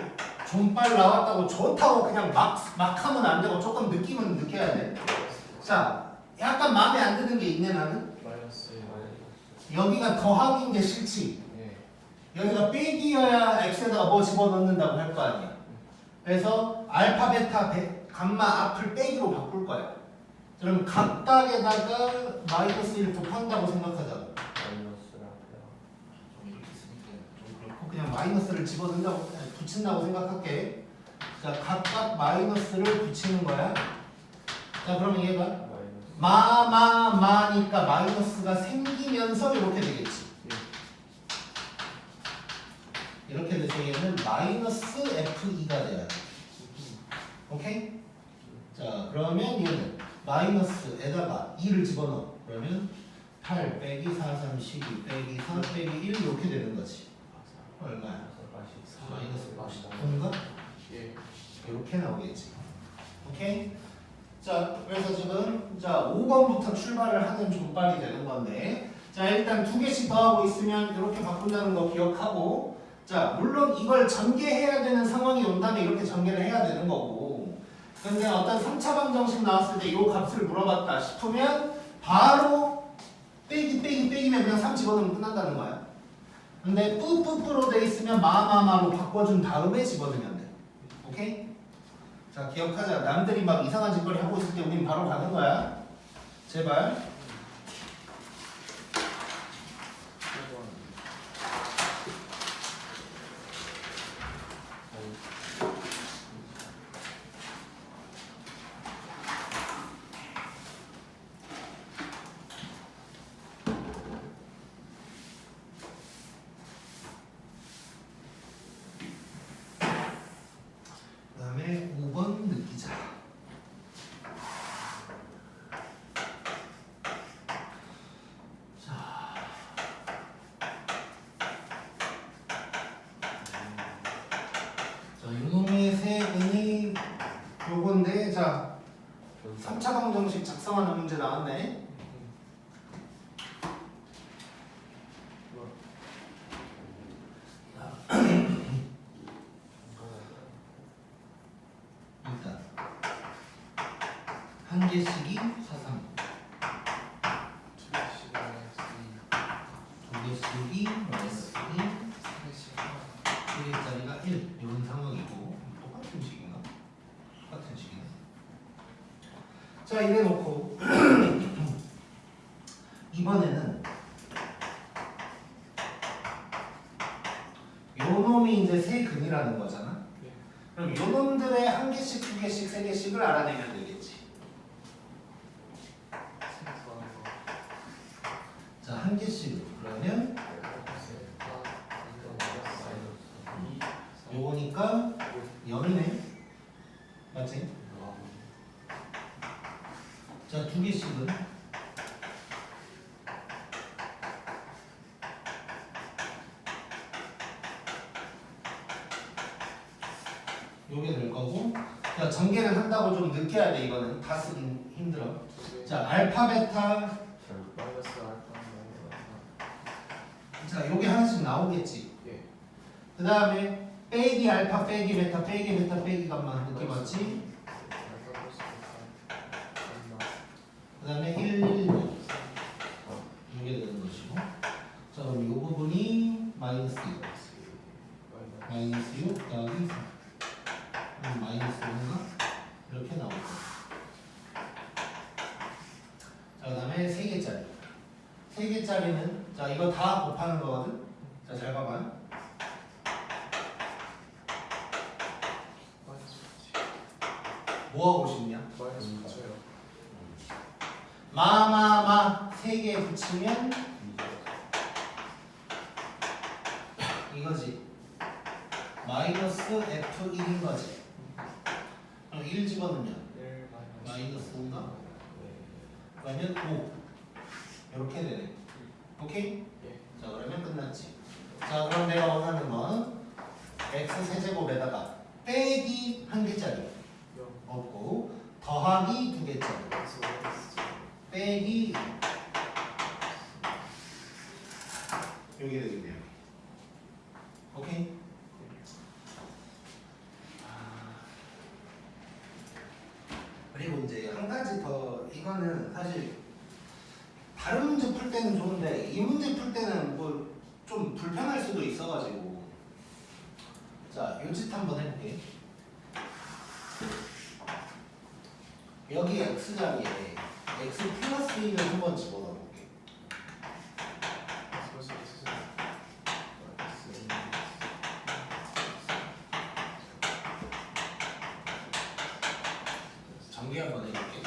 존빨 나왔다고 좋다고 그냥 막 하면 안 되고 조금 느낌은 느껴야 돼. 자, 약간 마음에 안 드는 게 있네 나는. 마이너스. 여기가 더하기인 게 싫지. 네. 여기가 빼기여야 x에다가 뭐 집어넣는다고 할 거 아니야. 그래서 알파, 베타, 감마 앞을 빼기로 바꿀 거야. 그럼 각각에다가 마이너스 1 곱한다고 생각하자고. 좀 이렇게 쓰니까 좀 그렇고 그냥 마이너스를 집어넣는다고 아니, 붙인다고 생각할게. 자, 각각 마이너스를 붙이는 거야. 자, 그러면 얘가 마니까 마이너스가 생기면서 이렇게 되겠지. 이렇게 돼서 얘는 마이너스 F2가 돼야 돼. 오케이? 자, 그러면 얘는 마이너스에다가 2를 집어넣어. 그러면 8 빼기 4, 3, 12 빼기 4 빼기 1 이렇게 되는 거지. 얼마야? 마이너스 9인가? 예. 이렇게 나오겠지. 오케이? 자, 그래서 지금 자 5번부터 출발을 하는 존발이 되는 건데, 자 일단 두 개씩 더하고 있으면 이렇게 바꾼다는 거 기억하고, 자 물론 이걸 전개해야 되는 상황이 온다면 이렇게 전개를 해야 되는 거고, 근데 어떤 3차 방정식 나왔을 때 이 값을 물어봤다 싶으면 바로 빼기면 그냥 3 집어넣으면 끝난다는 거야. 근데 뿌뿌뿌로 돼 있으면 마마마로 바꿔준 다음에 집어넣으면 돼. 오케이? 자, 기억하자. 남들이 막 이상한 짓거리 하고 있을 때 우린 바로 가는 거야. 제발. 그 다음에 5번 느끼자. 자, 요놈의 세근이 요건데, 자 3차 방정식 작성하는 문제 나왔네. 일단 한 개씩이 4, 3, 두 개씩이 마이너스 2, 세 개짜리가 1 이런 상황이고, 똑같은 식인가? 똑같은 식이네. 자, 이래 놓고 이번에는 요 놈이 이제 세 근이라는 거잖아. 그럼 요 놈들의 한 개씩, 두 개씩, 세 개씩을 알아내면 되겠지. 자, 한 개씩 그러면 요거니까 0이네. 맞지? 자, 두 개씩은 요게 될 거고, 자 전개를 한다고 좀 느껴야 돼. 이거는 다 쓰긴 힘들어. 자, 알파, 베타, 자 요게 하나씩 나오겠지. 예. 그 다음에 빼기 알파, 빼기 베타, 빼기 베타, 빼기 감마 느껴봤지? 그 다음에 1, 1, 2 이게 되는 것이고, 자 그럼 이 부분이 마이너스 2, 마이너스 6 더하기 4, 마이너스 5인가? 이렇게 나오고, 자, 그 다음에 3개짜리. 3개짜리는 자 이거 다 곱하는 거거든. 자, 잘 봐봐요. 마이너스 뭐 하고 싶냐? 마이너스 붙여요. 마마마 3개 붙이면 이거지. 마이너스 F1인 거지. 그럼 1 집어넣으면 1 마이너스인가? 그러면 5 이렇게 되네. 오케이? 예. 자, 그러면 끝났지. 자, 그럼 내가 원하는 건 x 세제곱에다가 빼기 1개짜리 0 없고 더하기 2개짜리 마이너스 빼기 여기 되겠네요. 오케이? 그리고 이제 한 가지 더 이거는 사실 다른 문제 풀 때는 좋은데 이 문제 풀 때는 뭐 좀 불편할 수도 있어가지고 자, 요 짓 한번 해볼게. 여기 x자리에 x 플러스 1을 한번 집어넣어 볼게. 전개 한번 해볼게.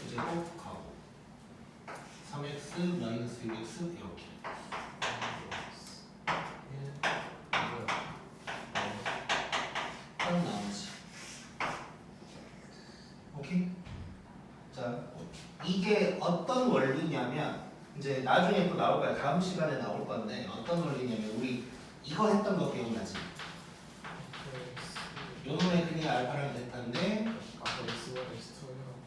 제곱 가고 3x 마이너스 6x 이렇게 딱 나오지. 오케이? 자, 이게 어떤 원리냐면 이제 나중에 또 나올 거야. 다음 시간에 나올 건데 어떤 원리냐면 우리 이거 했던 거 기억나지? 요놈의 그냥 알파랑 베타인데 아까 X와 X2 해갖고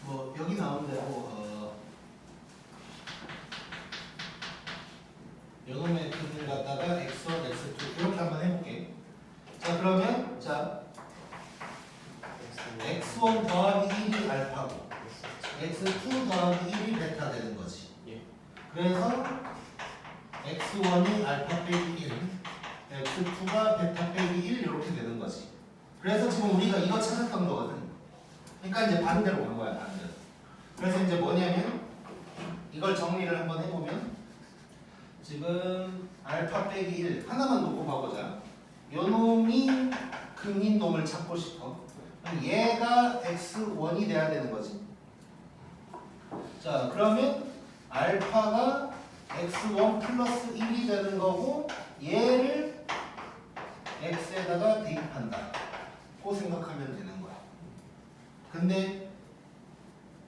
뭐 여기 나온 대로 요놈의 크기를 갖다가 x1, x2 이렇게 한번 해볼게. 자, 그러면 자 x1 더하기 1이 알파고 x2 더하기 1이 베타 되는 거지. 예. 그래서 x1이 알파 빼기 1, x2가 베타 빼기 1 이렇게 되는 거지. 그래서 지금 우리가 이거 찾았던 거거든. 그러니까 이제 반대로 간 거야, 반대로. 그래서 이제 뭐냐면 이걸 정리를 한번 해보면 지금 알파 빼기 1 하나만 놓고 봐보자. 요 놈이 근인 놈을 찾고 싶어. 그럼 얘가 x1이 돼야 되는 거지. 자, 그러면 알파가 x1 플러스 1이 되는 거고 얘를 x에다가 대입한다. 고 생각하면 되는 거야. 근데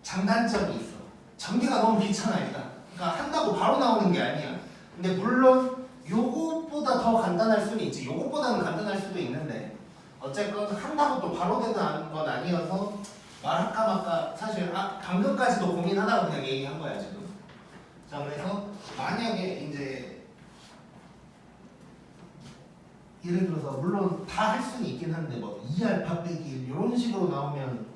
장단점이 있어. 전개가 너무 귀찮아 일단. 그러니까 한다고 바로 나오는 게 아니야. 근데 물론 요것보다 더 간단할 수는 있지. 요것보다는 간단할 수도 있는데 어쨌건 한다고 또 바로 되는 건 아니어서 말할까 말까 사실 방금까지도 고민하다가 그냥 얘기한 거야 지금. 자, 그래서 만약에 이제 예를 들어서 물론 다 할 수는 있긴 한데 뭐 2알파 빼기 1 이런 식으로 나오면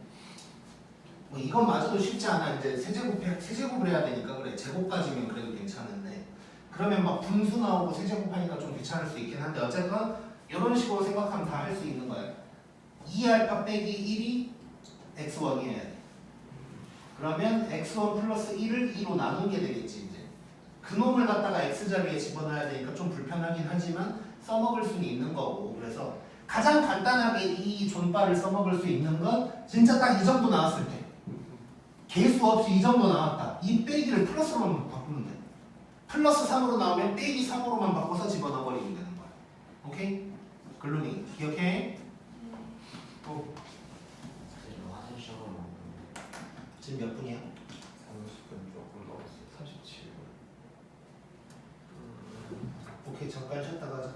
뭐 이것마저도 쉽지 않아. 이제 세제곱을 해야 되니까 그래. 제곱까지면 그래도 괜찮은데 그러면 막 분수 나오고 세제곱하니까 좀 귀찮을 수 있긴 한데 어쨌건 이런 식으로 생각하면 다 할 수 있는 거야. 2알파 빼기 1이 x1이어야 돼. 그러면 x1 플러스 1을 2로 나누게 되겠지. 이제 그놈을 갖다가 x자리에 집어넣어야 되니까 좀 불편하긴 하지만 써먹을 수는 있는 거고. 그래서 가장 간단하게 이 존바를 써먹을 수 있는 건 진짜 딱 이 정도 나왔을 때 개수 없이 이 정도 나왔다. 이 빼기를 플러스로만 바꾸면 돼. 플러스 3으로 나오면 빼기 3으로만 바꿔서 집어넣어버리면 되는 거야. 오케이? 글루니 기억해? 또 지금 몇 분이야? 30분 조금 넘었어요. 37분. 오케이, 잠깐 쉬었다 가자.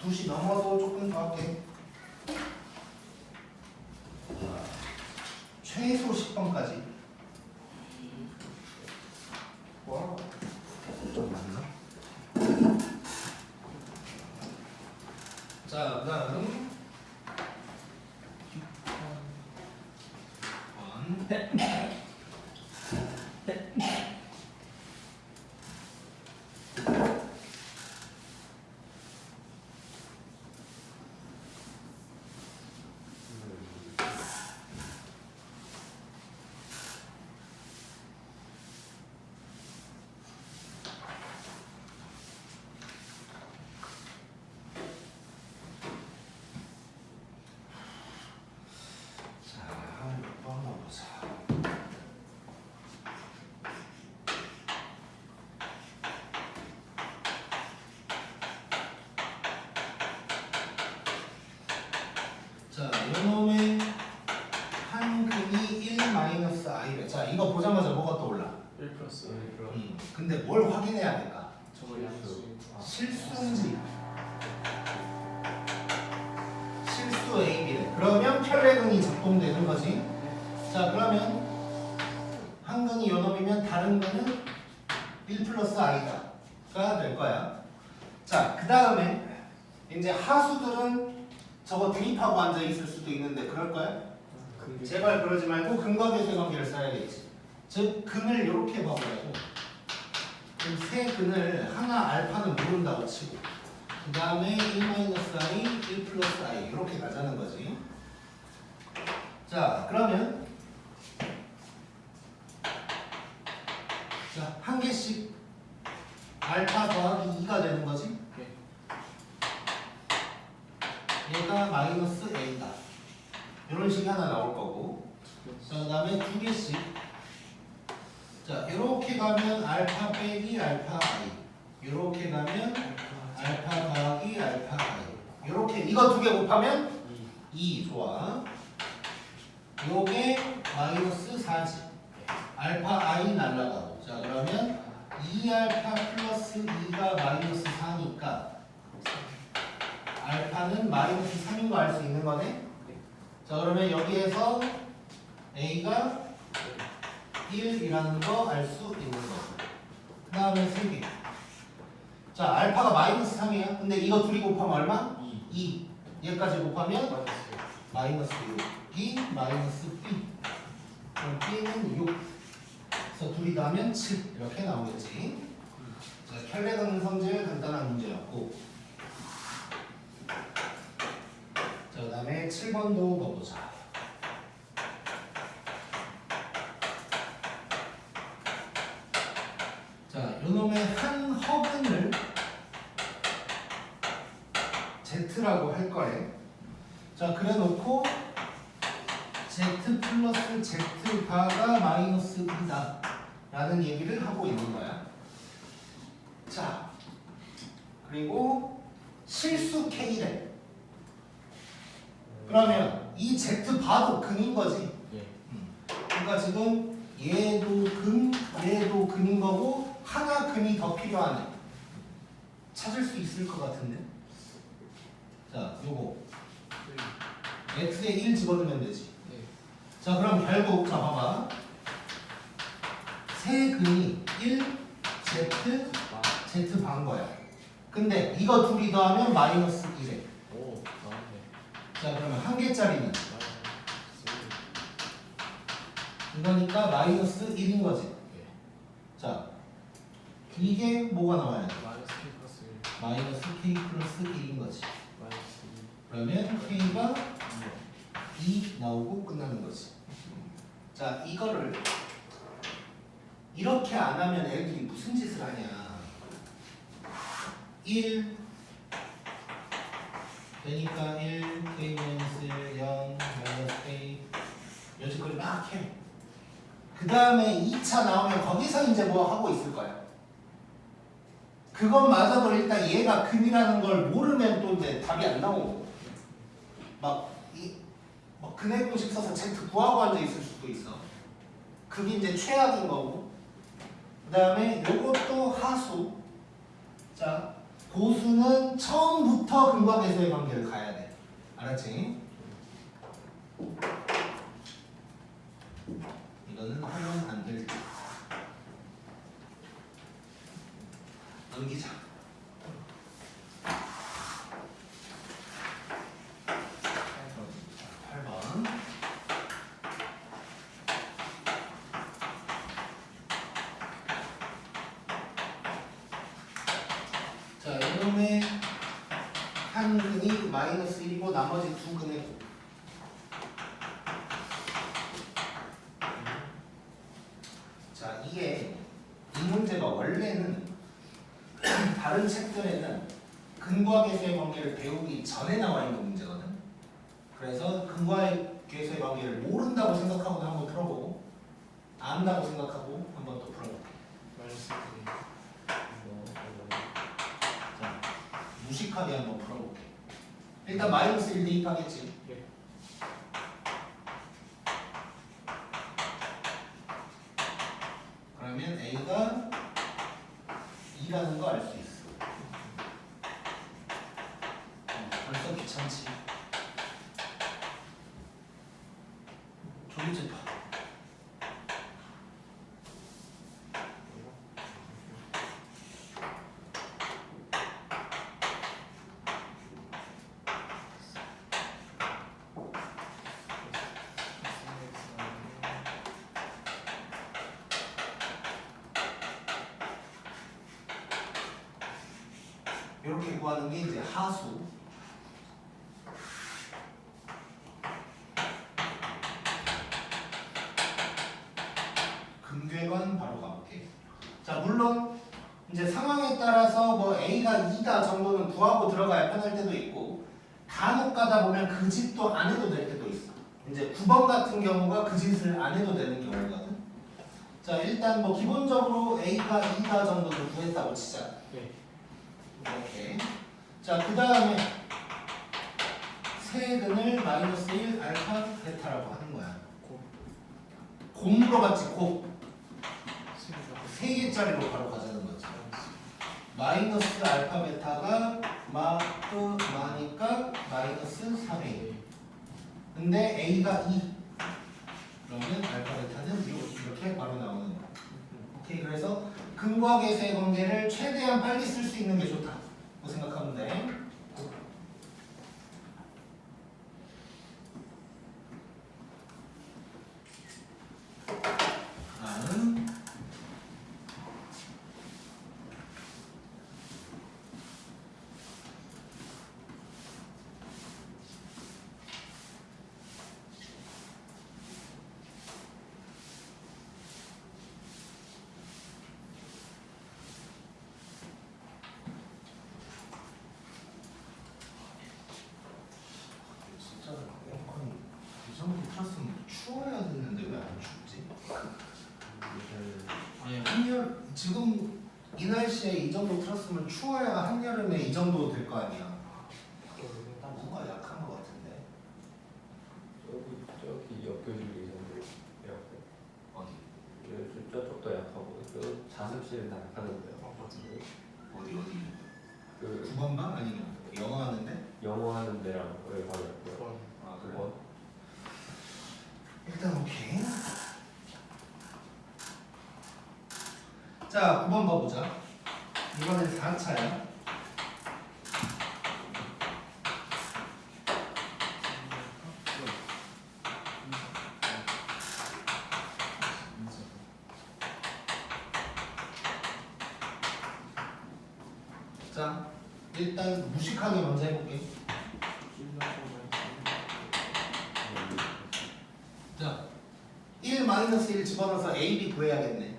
2시 넘어도 조금 더 할게. 최소 10번까지. 와. 좀 많나? 자, 그다음 자, 몇 번 넣어보자. 자, 요놈의 한 근이 1 마이너스 i래. 자, 이거 보자마자 뭐가 떠올라? 1 플러스 근데 뭘 확인해야 될까? 저거 양수. 실수인지. 실수 A, B래. 그러면 편례근이 작동되는 거지. 자, 그러면 한 근이 요놈이면 다른 근은 1 플러스 i다가 될 거야. 자, 그 다음에 이제 하수들은 저거 대입하고 앉아 있을 수도 있는데 그럴 거야? 제발 그러지 말고 근과 계수의 관계를 써야겠지. 즉 근을 이렇게 봐보라고. 그럼 세 근을 하나 알파는 모른다고 치고 그 다음에 1-i, 1 플러스 i 이렇게 가자는 거지. 자, 그러면 자, 한 개씩 알파 더하기 2가 되는 거지. 얘가 마이너스 a다. 이런 식이 하나 나올 거고. 자, 그 다음에 두 개씩. 자, 이렇게 가면 알파 빼기 알파 i. 이렇게 가면 알파 더하기 알파 i. 이렇게 이거 두 개 곱하면 2. 좋아. 요게 마이너스 4지. 알파 i 날라가고. 자, 그러면 2알파 플러스 2가 마이너스 4니까 알파는 마이너스 3인 거 알 수 있는 거네. 자, 그러면 여기에서 a가 1이라는 거 알 수 있는 거. 그 다음에 3개. 자, 알파가 마이너스 3이야. 근데 이거 둘이 곱하면 얼마? 2. 얘까지 곱하면 마이너스 6이 마이너스 b. 그럼 b는 6. 그래서 둘이 더하면 7. 이렇게 나오겠지. 자, 혈례근 성질 간단한 문제였고. 자, 그 다음에 7번도 넣어보자. 자, 요놈의 한 허근을 Z라고 할 거래. 자, 그래 놓고 Z 플러스 Z바가 마이너스 2다 라는 얘기를 하고 있는 거야. 자, 그리고 실수 K래. 그러면 이 Z바도 근인 거지. 그러니까 지금 얘도 근, 얘도 근인 거고 하나 근이 더 필요하네. 찾을 수 있을 것 같은데. 자, 요거 x에 1 집어넣으면 되지. 자, 그럼 결국 자 봐봐. 세 근이 1 z z 반 거야. 근데 이거 둘이 더하면 마이너스 1에. 오, 나왔네. 자, 그러면 한 개짜리는 이거니까 마이너스 1인 거지. 자, 이게 뭐가 나와야 돼? 마이너스 K 플러스 1. 마이너스 k 플러스 1인 거지. 마이너스 그러면 k가 2 나오고 끝나는 거지. 자, 이거를 이렇게 안 하면 애들이 무슨 짓을 하냐. 1 되니까 1 k 마이너스 1 0 마이너스 k 여지까지 막 해. 그 다음에 2차 나오면 거기서 이제 뭐 하고 있을 거야. 그것마저도 일단 얘가 근이라는 걸 모르면 또 이제 답이 안 나오고 막 근의 공식 써서 Z 구하고 앉아 있을 수도 있어. 그게 이제 최악인 거고. 그 다음에 요것도 하수. 자, 고수는 처음부터 근과 계수의 관계를 가야 돼. 알았지? 이거는 하면 안 될 듯. 넘기자. 8번. 마이너스 1이고 나머지 두 근의 곱. 자, 이게 이 문제가 원래는 다른 책들에는 근과 계수의 관계를 배우기 전에 나와 있는 문제거든. 그래서 근과 계수의 관계를 모른다고 생각하고도 한번 풀어보고 안다고 생각하고 한번 또 풀어볼게. 마이너스 1. 자, 무식하게 한번 풀어볼게. 일단 마이너스 1 대입하겠지. 예. 그러면 A가 2라는 거 알 수 있어. 벌써 귀찮지. 조리제 봐. 이렇게 구하는 게 이제 하수. 근궤관 바로 가볼게. 자, 물론 이제 상황에 따라서 뭐 A가 2다 정도는 구하고 들어가야 편할 때도 있고 간혹 가다 보면 그 짓도 안 해도 될 때도 있어. 이제 9번 같은 경우가 그 짓을 안 해도 되는 경우거든. 자, 일단 뭐 기본적으로 A가 2다 정도는 구했다고 치자. 예. 이렇게. 자, 그 다음에 세근을 마이너스 1 알파 베타라고 하는 거야. 곱 물어봤지, 곱. 3개짜리로 바로 가자는 거지. 마이너스 알파 베타가 마니까 마이너스 3A. 근데 A가 2. 그러면 알파 베타는 이렇게 바로 나오는 거야. 오케이, 그래서 근과 계수의 관계를 최대한 빨리 쓸 수 있는 게 좋다. 고 생각하면 돼. 나는 진짜 에어컨 이 정도 틀었으면 추워야 되는데 왜 안 춥지? 아니, 한여름 지금 이 날씨에 이 정도 틀었으면 추워야 한여름에 이 정도 될 거 아니야. 뭔가 약한 거 같은데. 저기 옆교실이 정도 약하고 어디? 저쪽도 약하고 그 자습실은 다 약하던데요. 어디? 그 9번 방 아니면 영어 하는데? 영어 하는 데랑 왜 바로 약고요. 아, 그래? 그거 일단 오케이. 자, 9번 봐보자. 이번엔 4차야. 자, 일단 무식하게 먼저 해볼게. 자, 1 마이너스 1 집어넣어서 A, B 구해야겠네.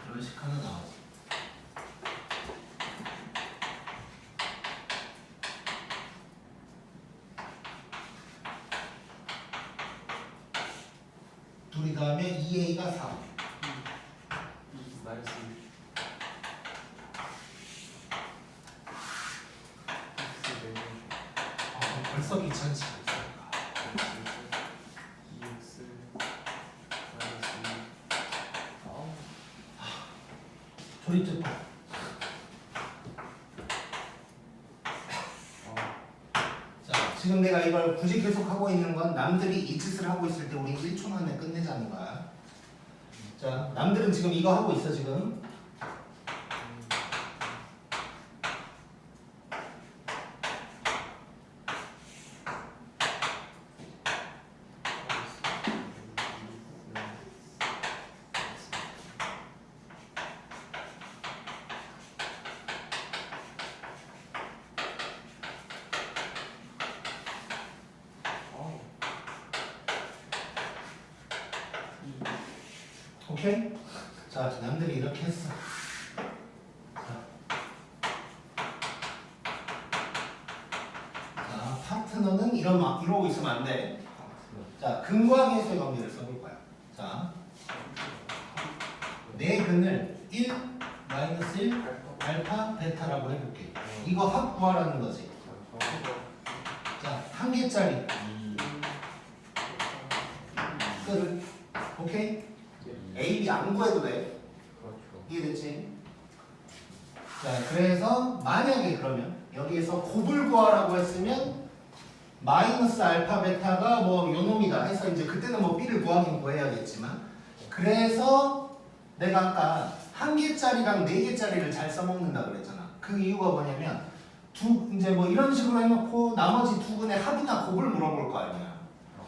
이런 식 하나 나오고. 둘이 다음에 2A가 4. 마이너스 1. 벌써 귀찮지. 2x 마이너스 2. 조립제법. 자, 지금 내가 이걸 굳이 계속 하고 있는 건 남들이 이 짓을 하고 있을 때 우리 1초 만에 끝내자는 거야. 자, 남들은 지금 이거 하고 있어 지금. 오케이? 자, 남들이 이렇게 했어. 자, 파트너는 이러고 있으면 안 돼. 자, 근과 계수의 관계를 써볼 거야. 자, 내 근을 1, 마이너스 1, 알파, 베타라고 해볼게. 이거 합 구하라는 거지. 자, 한 개짜리 끝. 오케이? A, B 안 구해도 돼. 그렇죠. 이해됐지? 자, 그래서 만약에 그러면 여기에서 곱을 구하라고 했으면 마이너스 알파 베타가 뭐 요놈이다 해서 이제 그때는 뭐 B를 구하긴 구해야겠지만, 그래서 내가 아까 한 개짜리랑 네 개짜리를 잘 써먹는다 그랬잖아. 그 이유가 뭐냐면 이제 뭐 이런 식으로 해놓고 나머지 두 근의 합이나 곱을 물어볼 거 아니야.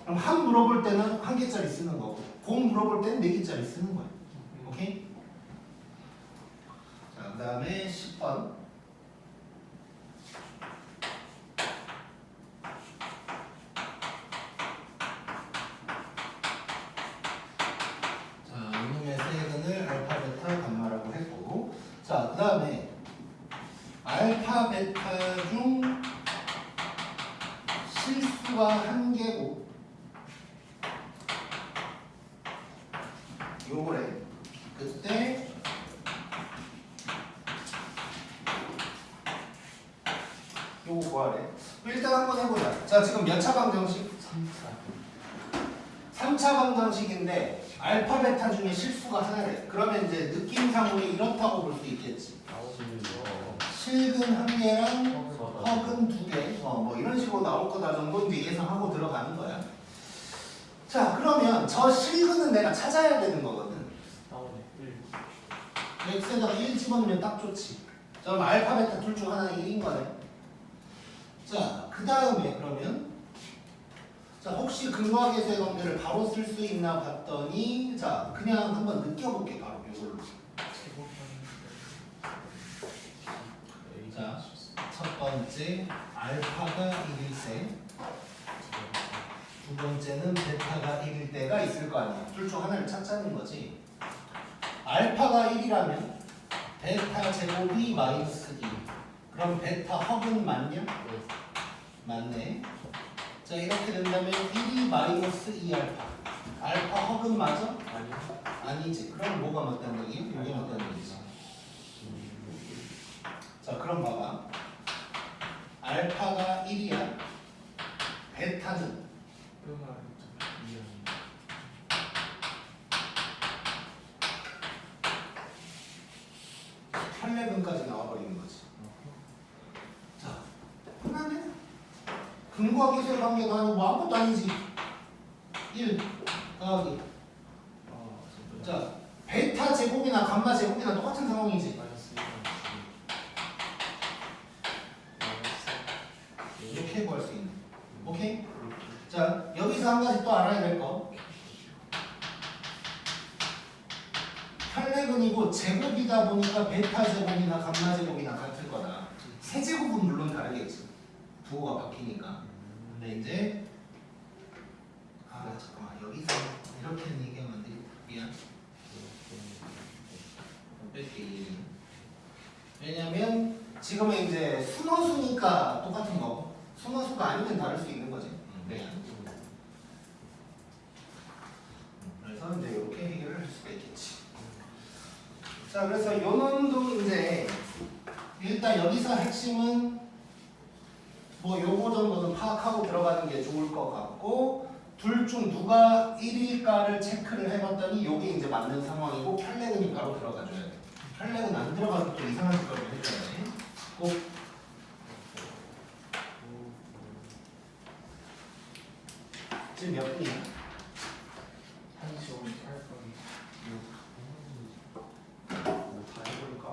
그럼 합 물어볼 때는 한 개짜리 쓰는 거고, 곱 물어볼 때는 네 개짜리 쓰는 거야. 오케이? 자, 그 다음에 10번. 자, 이놈의 세근을 알파, 베타, 감마라고 했고, 자, 그 다음에 알파, 베타 중 실수가 한 개고, 요거래. 그때 요거 구하래. 일단 한번 해보자. 자, 지금 몇 차 방정식? 3차 방정식인데 알파 베타 중에 실수가 하나래. 그러면 이제 느낌상으로 이렇다고 볼 수 있겠지. 실근 한 개랑 허근 두 개. 뭐 이런 식으로 나올 거다 정도 이제 예상하고 들어가는 거야. 자, 그러면 저 실근은 내가 찾아야 되는 거거든. x에다가 1 집어넣으면 딱 좋지. 자, 그럼 알파 베타 둘 중 하나는 1인 거네. 자, 그 다음에 그러면 자, 혹시 근과 계수의 관계를 바로 쓸 수 있나 봤더니, 자, 그냥 한번 느껴볼게. 바로 이걸로. 자, 첫 번째 알파가 1일세, 두 번째는 베타가 1일 때가 있을 거 아니야. 둘 중 하나를 찾자는 거지. 알파가 1이라면 베타 제곱이 마이너스 2. 그럼 베타 허근 맞냐? 맞네. 자, 이렇게 된다면 1이 마이너스 2알파. 알파 허근 맞아? 아니지. 그럼 뭐가 맞다는 얘기야? 이게 맞다는 얘기지. 자, 그럼 봐봐. 알파가 1이야. 베타는 혈내근까지 나와버리는 거지. 자, 끝나네? 근과 계수의 관계가 아니고 뭐 아무것도 아니지. 1 더하기. 자, 베타 제곱이나 감마 제곱이나 똑같은 상황이지. 이렇게 구할 수 있는. 오케이? 자, 여기서 한 가지 또 알아야 될 거. 혈내근이고 제곱이다 보니까 베타 제곱이나 감마 제곱이나 같을 거다. 세제곱은 물론 다르겠지. 부호가 바뀌니까. 근데 이제 잠깐만, 여기서 이렇게 얘기하면 안 돼. 미안. 뺄게. 왜냐면 지금은 이제 순허수니까 똑같은 거고, 순허수가 아니면 다를 수 있는 거지. 미안. 그래서 이제 이렇게 해결을 할 수가 있겠지. 자, 그래서 요 놈도 이제 일단 여기서 핵심은 뭐 요거 정도는 파악하고 들어가는 게 좋을 것 같고, 둘 중 누가 1일까를 체크를 해봤더니 요게 이제 맞는 상황이고, 혈내근이 바로 들어가줘야 돼. 혈내근 안 들어가서 또 이상한 짓거리 해줘야 돼. 꼭 지금 몇 분이야? 1시 58분. 다 해볼까?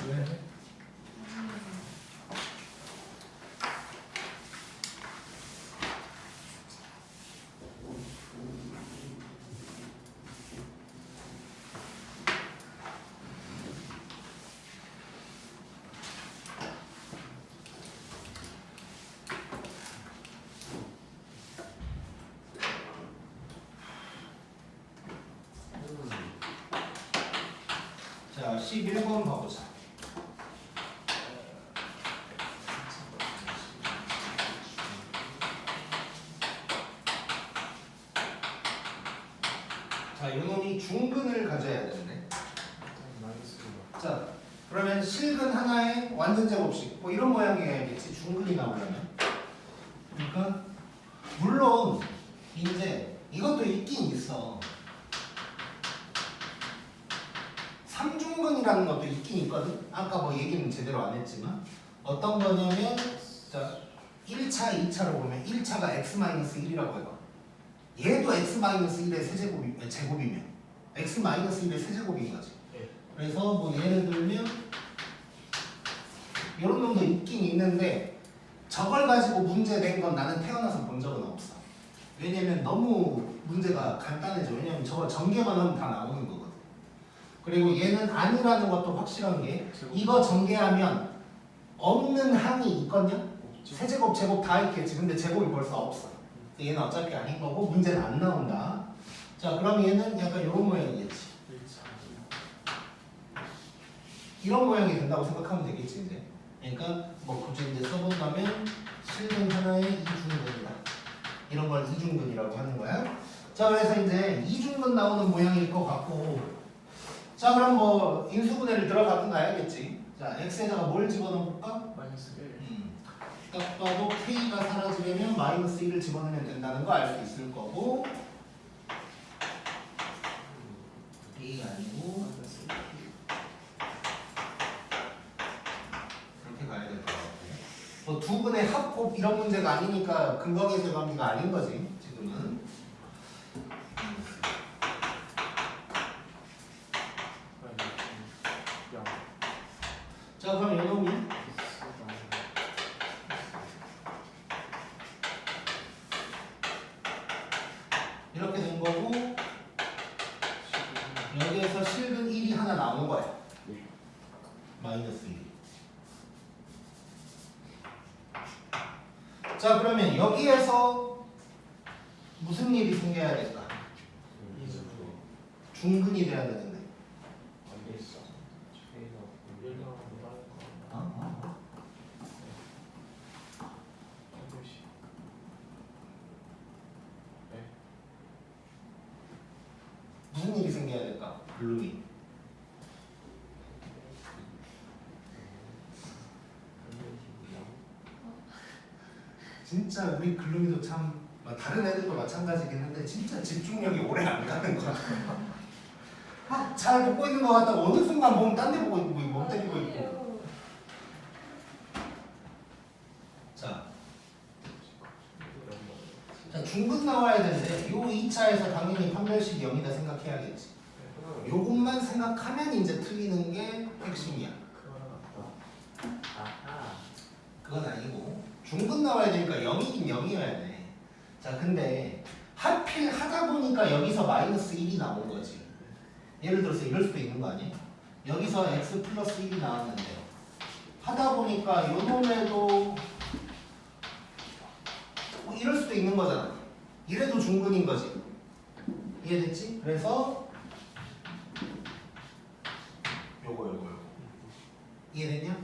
왜? 11번 봐보자. 자, 요놈이 중근을 가져야 되는데. 자, 그러면 실근 하나에 완전 제곱식 뭐 이런 모양이겠지. 중근이 나오려면. 그러니까 물론 이제 이것도 있긴 있어. 삼중근이라는 것도 있긴 있거든. 아까 뭐 얘기는 제대로 안 했지만 어떤 거냐면 자 1차, 2차로 보면 1차가 x-1이라고 해봐. 얘도 x-1의 제곱이면 x-1의 세제곱인 거지. 그래서 뭐 예를 들면 이런 놈도 있긴 있는데 저걸 가지고 문제 낸 건 나는 태어나서 본 적은 없어. 왜냐면 너무 문제가 간단해져. 왜냐면 저거 전개만 하면 다 나오는 거거든. 그리고 얘는 아니라는 것도 확실한 게 이거 전개하면 없는 항이 있거든요. 세제곱, 제곱 다 있겠지. 근데 제곱이 벌써 없어. 얘는 어차피 아닌 거고 문제는 안 나온다. 자, 그럼 얘는 약간 이런 모양이겠지. 이런 모양이 된다고 생각하면 되겠지 이제. 그러니까 뭐 굳이 이제 써본다면 실근 하나의 이중근이다. 이런 걸 이중근이라고 하는 거야. 자, 그래서 이제 이중근 나오는 모양일 것 같고. 자, 그럼 뭐 인수분해를 들어가든 가야겠지. 자, x에다가 뭘 집어넣어볼까? 딱 봐도 k가 사라지려면 마이너스 1을 집어넣으면 된다는 거 알 수 있을 거고. a 아니고 그렇게 가야 될 것 같아. 뭐 두 근의 합곱 이런 문제가 아니니까 근거계수 관계가 아닌 거지 지금은. 자, 그럼 이놈이 이렇게 된 거고 여기에서 실근 1이 하나 나온 거야. 마이너스 1. 자, 그러면 여기에서 무슨 일이 생겨야 될까? 중근이 돼야 되는데. 무슨 일이 생겨야 될까? 글루이. 진짜 우리 글루이도 참 다른 애들도 마찬가지긴 한데 진짜 집중력이 오래 안 가는 거야. 막 잘 보고 있는 것 같다가 어느 순간 몸 딴 데 보고 있고 몸 때리고 있고. 자, 중근 나와야 되는데 요 2차에서 당연히 판별식이 0이다 생각해야겠지. 요것만 생각하면 이제 틀리는 게 핵심이야. 그건 아니고 중근 나와야 되니까 0이긴 0이어야 돼. 자, 근데 하필 하다 보니까 여기서 마이너스 1이 나온 거지. 예를 들어서 이럴 수도 있는 거 아니야? 여기서 x 플러스 1이 나왔는데요. 하다 보니까 요 놈에도 뭐 이럴 수도 있는 거잖아. 이래도 중근인 거지. 이해됐지? 그래서 요거 이해됐냐?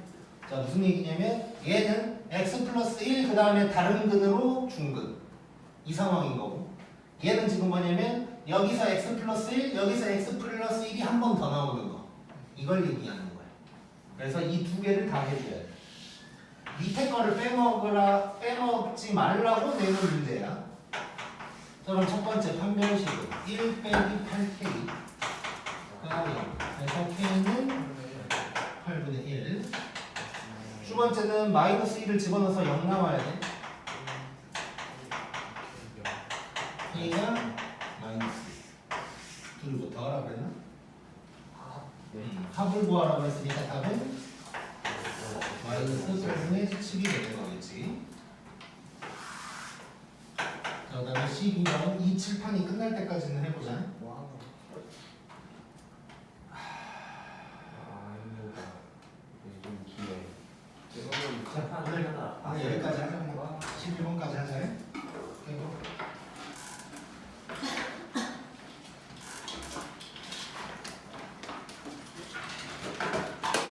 자, 무슨 얘기냐면 얘는 x 플러스 1 그 다음에 다른 근으로 중근 이 상황인 거고, 얘는 지금 뭐냐면 여기서 x 플러스 1 여기서 x 플러스 1이 한 번 더 나오는 거, 이걸 얘기하는 거야. 그래서 이 두 개를 다 해줘야 돼. 밑에 거를 빼먹지 말라고 내는 문제야. 자, 그럼 첫 번째 판별식은 1 빼기 8k 그래서 k는 8분의 1. 두 번째는 마이너스 1을 집어넣어서 0 나와야 돼. k가 마이너스 2. 둘을 뭐 더하라고 그랬나? 합을 구하라고 했으니까 답은 마이너스 8분의 7이 되는 거겠지. 자, 그 다음에 12번 이 칠판이 끝날 때까지는 해보자.